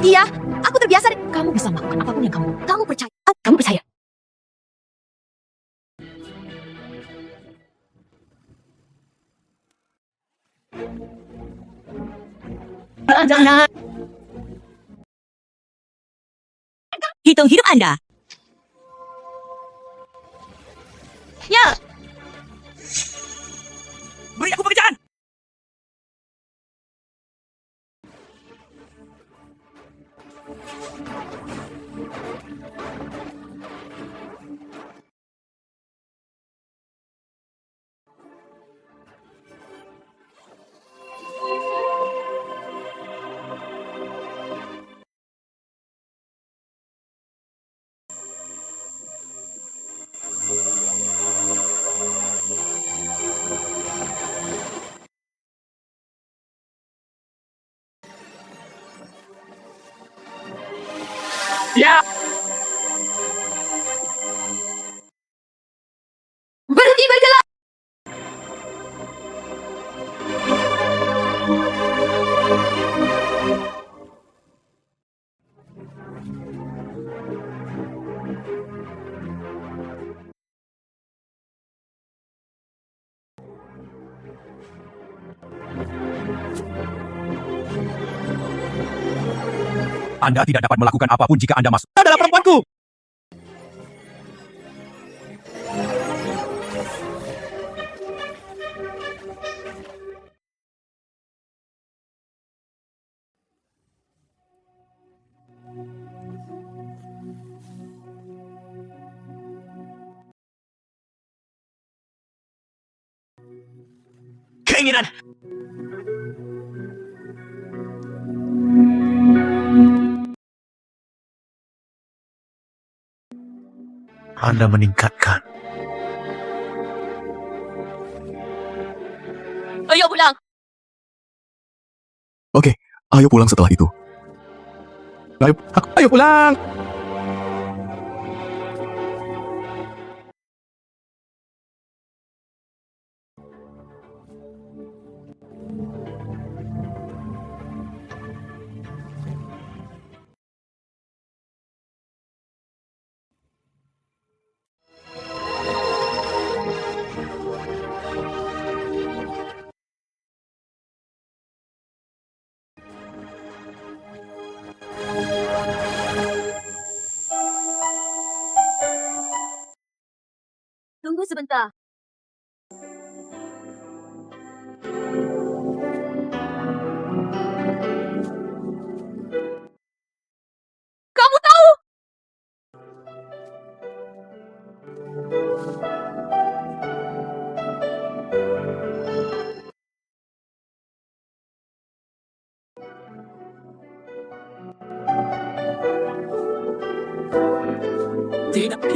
Iya, aku terbiasa. Kamu bisa melakukan apapun yang kamu. Kamu percaya. Kamu percaya. Jangan. Hitung hidup Anda. Ya, Beri aku pekerjaan! Ya. Berhenti bergerak. Anda tidak dapat melakukan apapun jika Anda masuk. Adalah perempuanku! Keinginan! Anda meningkatkan. Ayo pulang. Oke, ayo pulang setelah itu. Ayo pulang! Tunggu sebentar. Kamu tahu?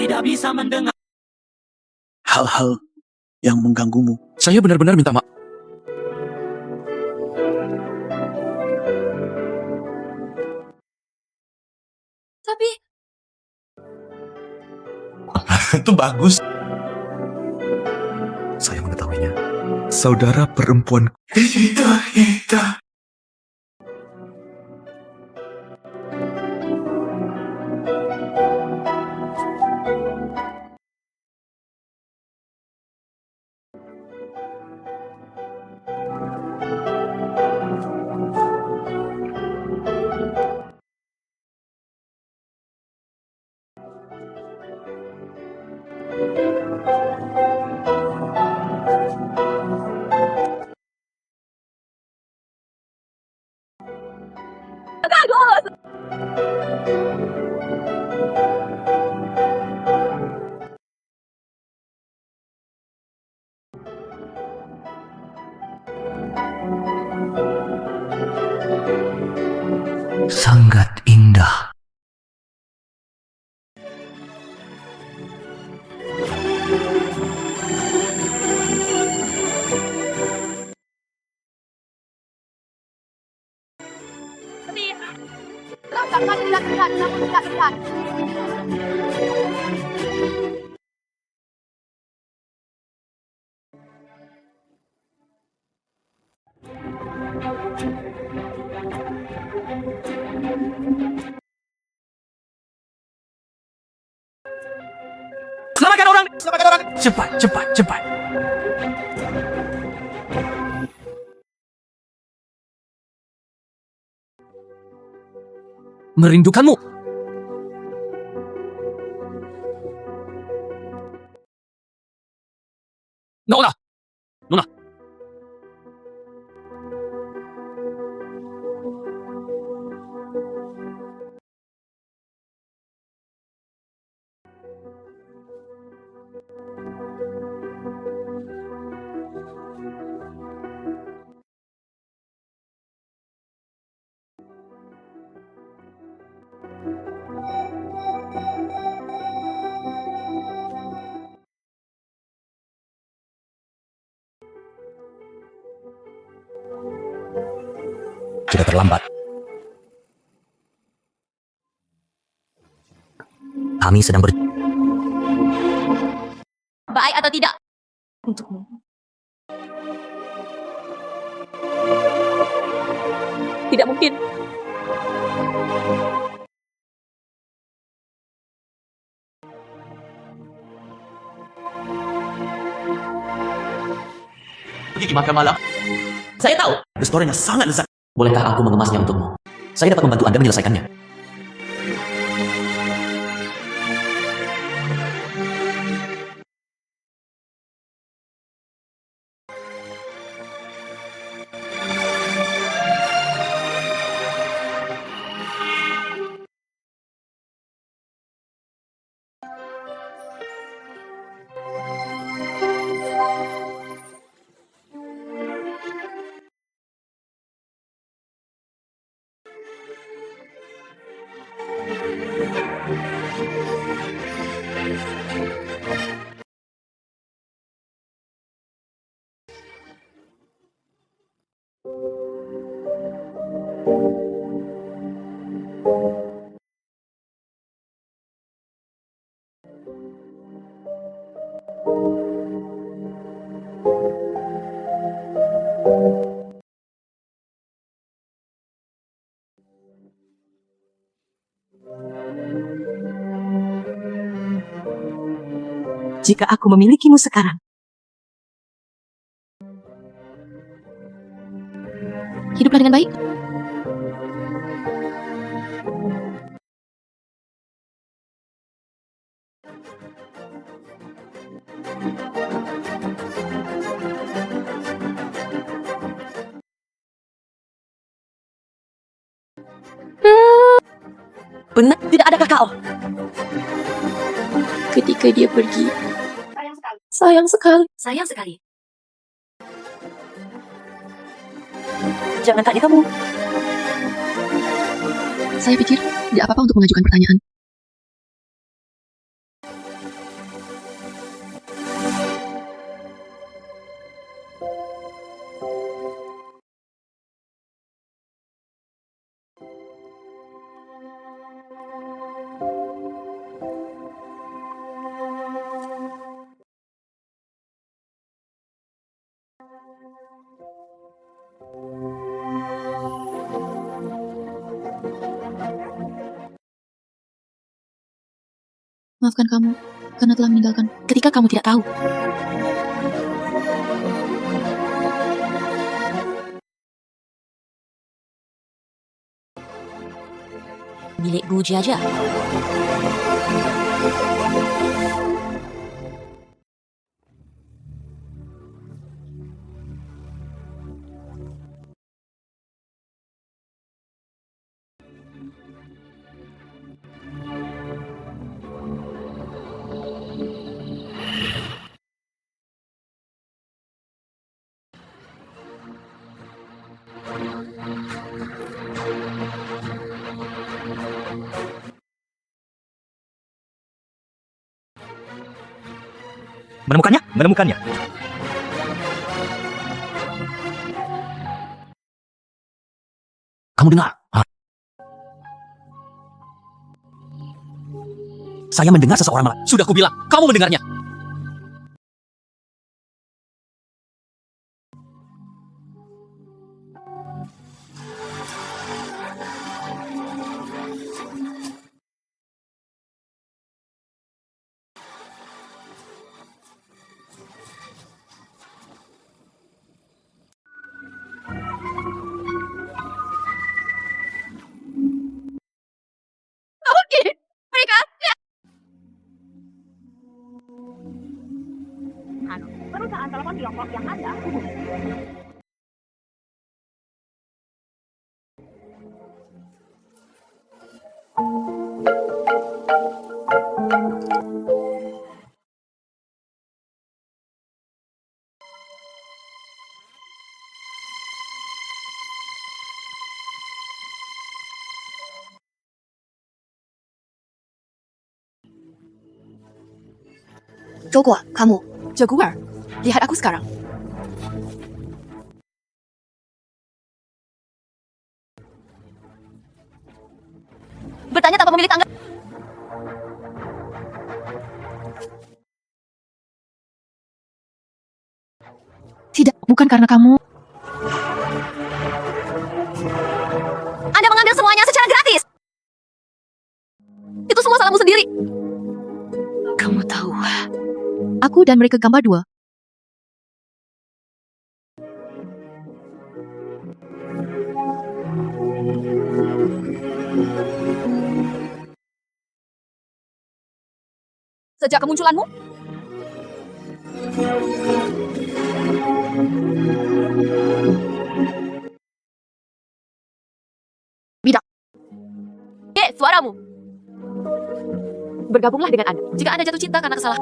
Tidak bisa mendengar hal-hal yang mengganggumu. Saya benar-benar minta maaf. Tapi Itu bagus. Saya mengetahuinya. Saudara perempuan. Ita. Sangat indah. Rasakan lihat-lihat, namun tidak lihat. Selamatkan orang! Selamatkan orang! Cepat, cepat, cepat. Merindukanmu. Nona! Nona! Sudah terlambat. Kami sedang Baik atau tidak? Untukmu. Tidak mungkin. Pergi makan malam. Saya tahu. Restorannya sangat lezat. Bolehkah aku mengemasnya untukmu? Saya dapat membantu Anda menyelesaikannya. Jika aku memilikimu sekarang, Hiduplah dengan baik. Benar, tidak ada kakao. Ketika dia pergi. Sayang sekali. Sayang sekali. Jangan tanya kamu. Saya pikir tidak apa-apa untuk mengajukan pertanyaan. Maafkan kamu karena telah meninggalkan ketika kamu tidak tahu. Milik Bu Jaja. Menemukannya? Menemukannya. Kamu dengar? Saya mendengar seseorang Sudah kubilang, kamu mendengarnya. Oke, mereka Perusahaan telepon Tiongkok yang Anda hubungi. Jaguar, kamu. Jaguar, lihat aku sekarang. Bertanya tanpa memilih tangga. Tidak, bukan karena kamu. Anda mengambil semuanya secara gratis. Itu semua salahmu sendiri. Kamu tahu, aku dan mereka gambar dua. Sejak kemunculanmu, bidak. Suaramu. Bergabunglah dengan Anda jika Anda jatuh cinta karena kesalahan.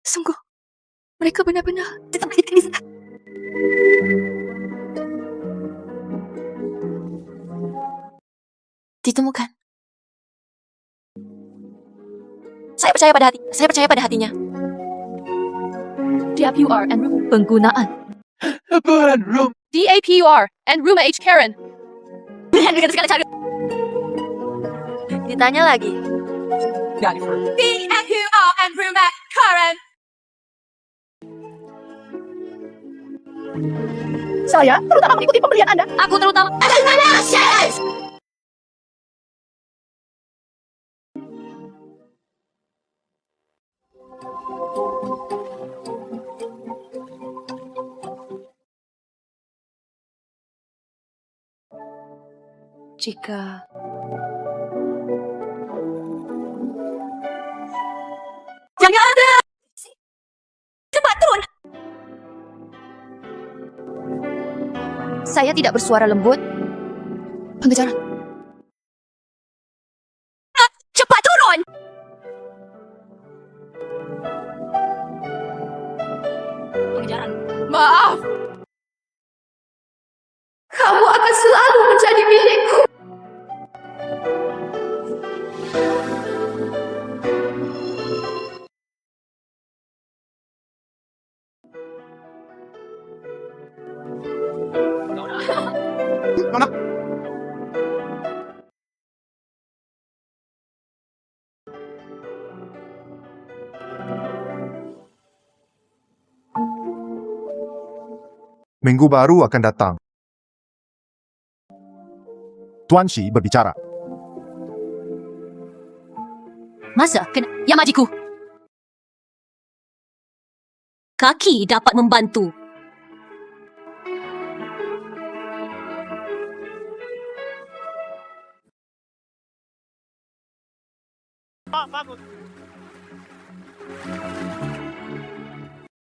Sungguh, mereka benar-benar ditempatkan di sana. Ditemukan. Saya percaya pada hatinya. DAPUR and room penggunaan. DAPUR and room H Karen. Sekali cari. Ditanya lagi. DAPUR and room H Karen. Saya terutama mengikuti pembelian Anda. Aku terutama. Jika jangan ada. Cepat turun. Saya tidak bersuara lembut. Pengejaran. Cepat turun. Pengejaran. Maaf. Kamu akan selalu menjadi milikku. Minggu baru akan datang. Tuan Shi berbicara. Masa kena Yamajiku. Kaki dapat membantu. Bagus.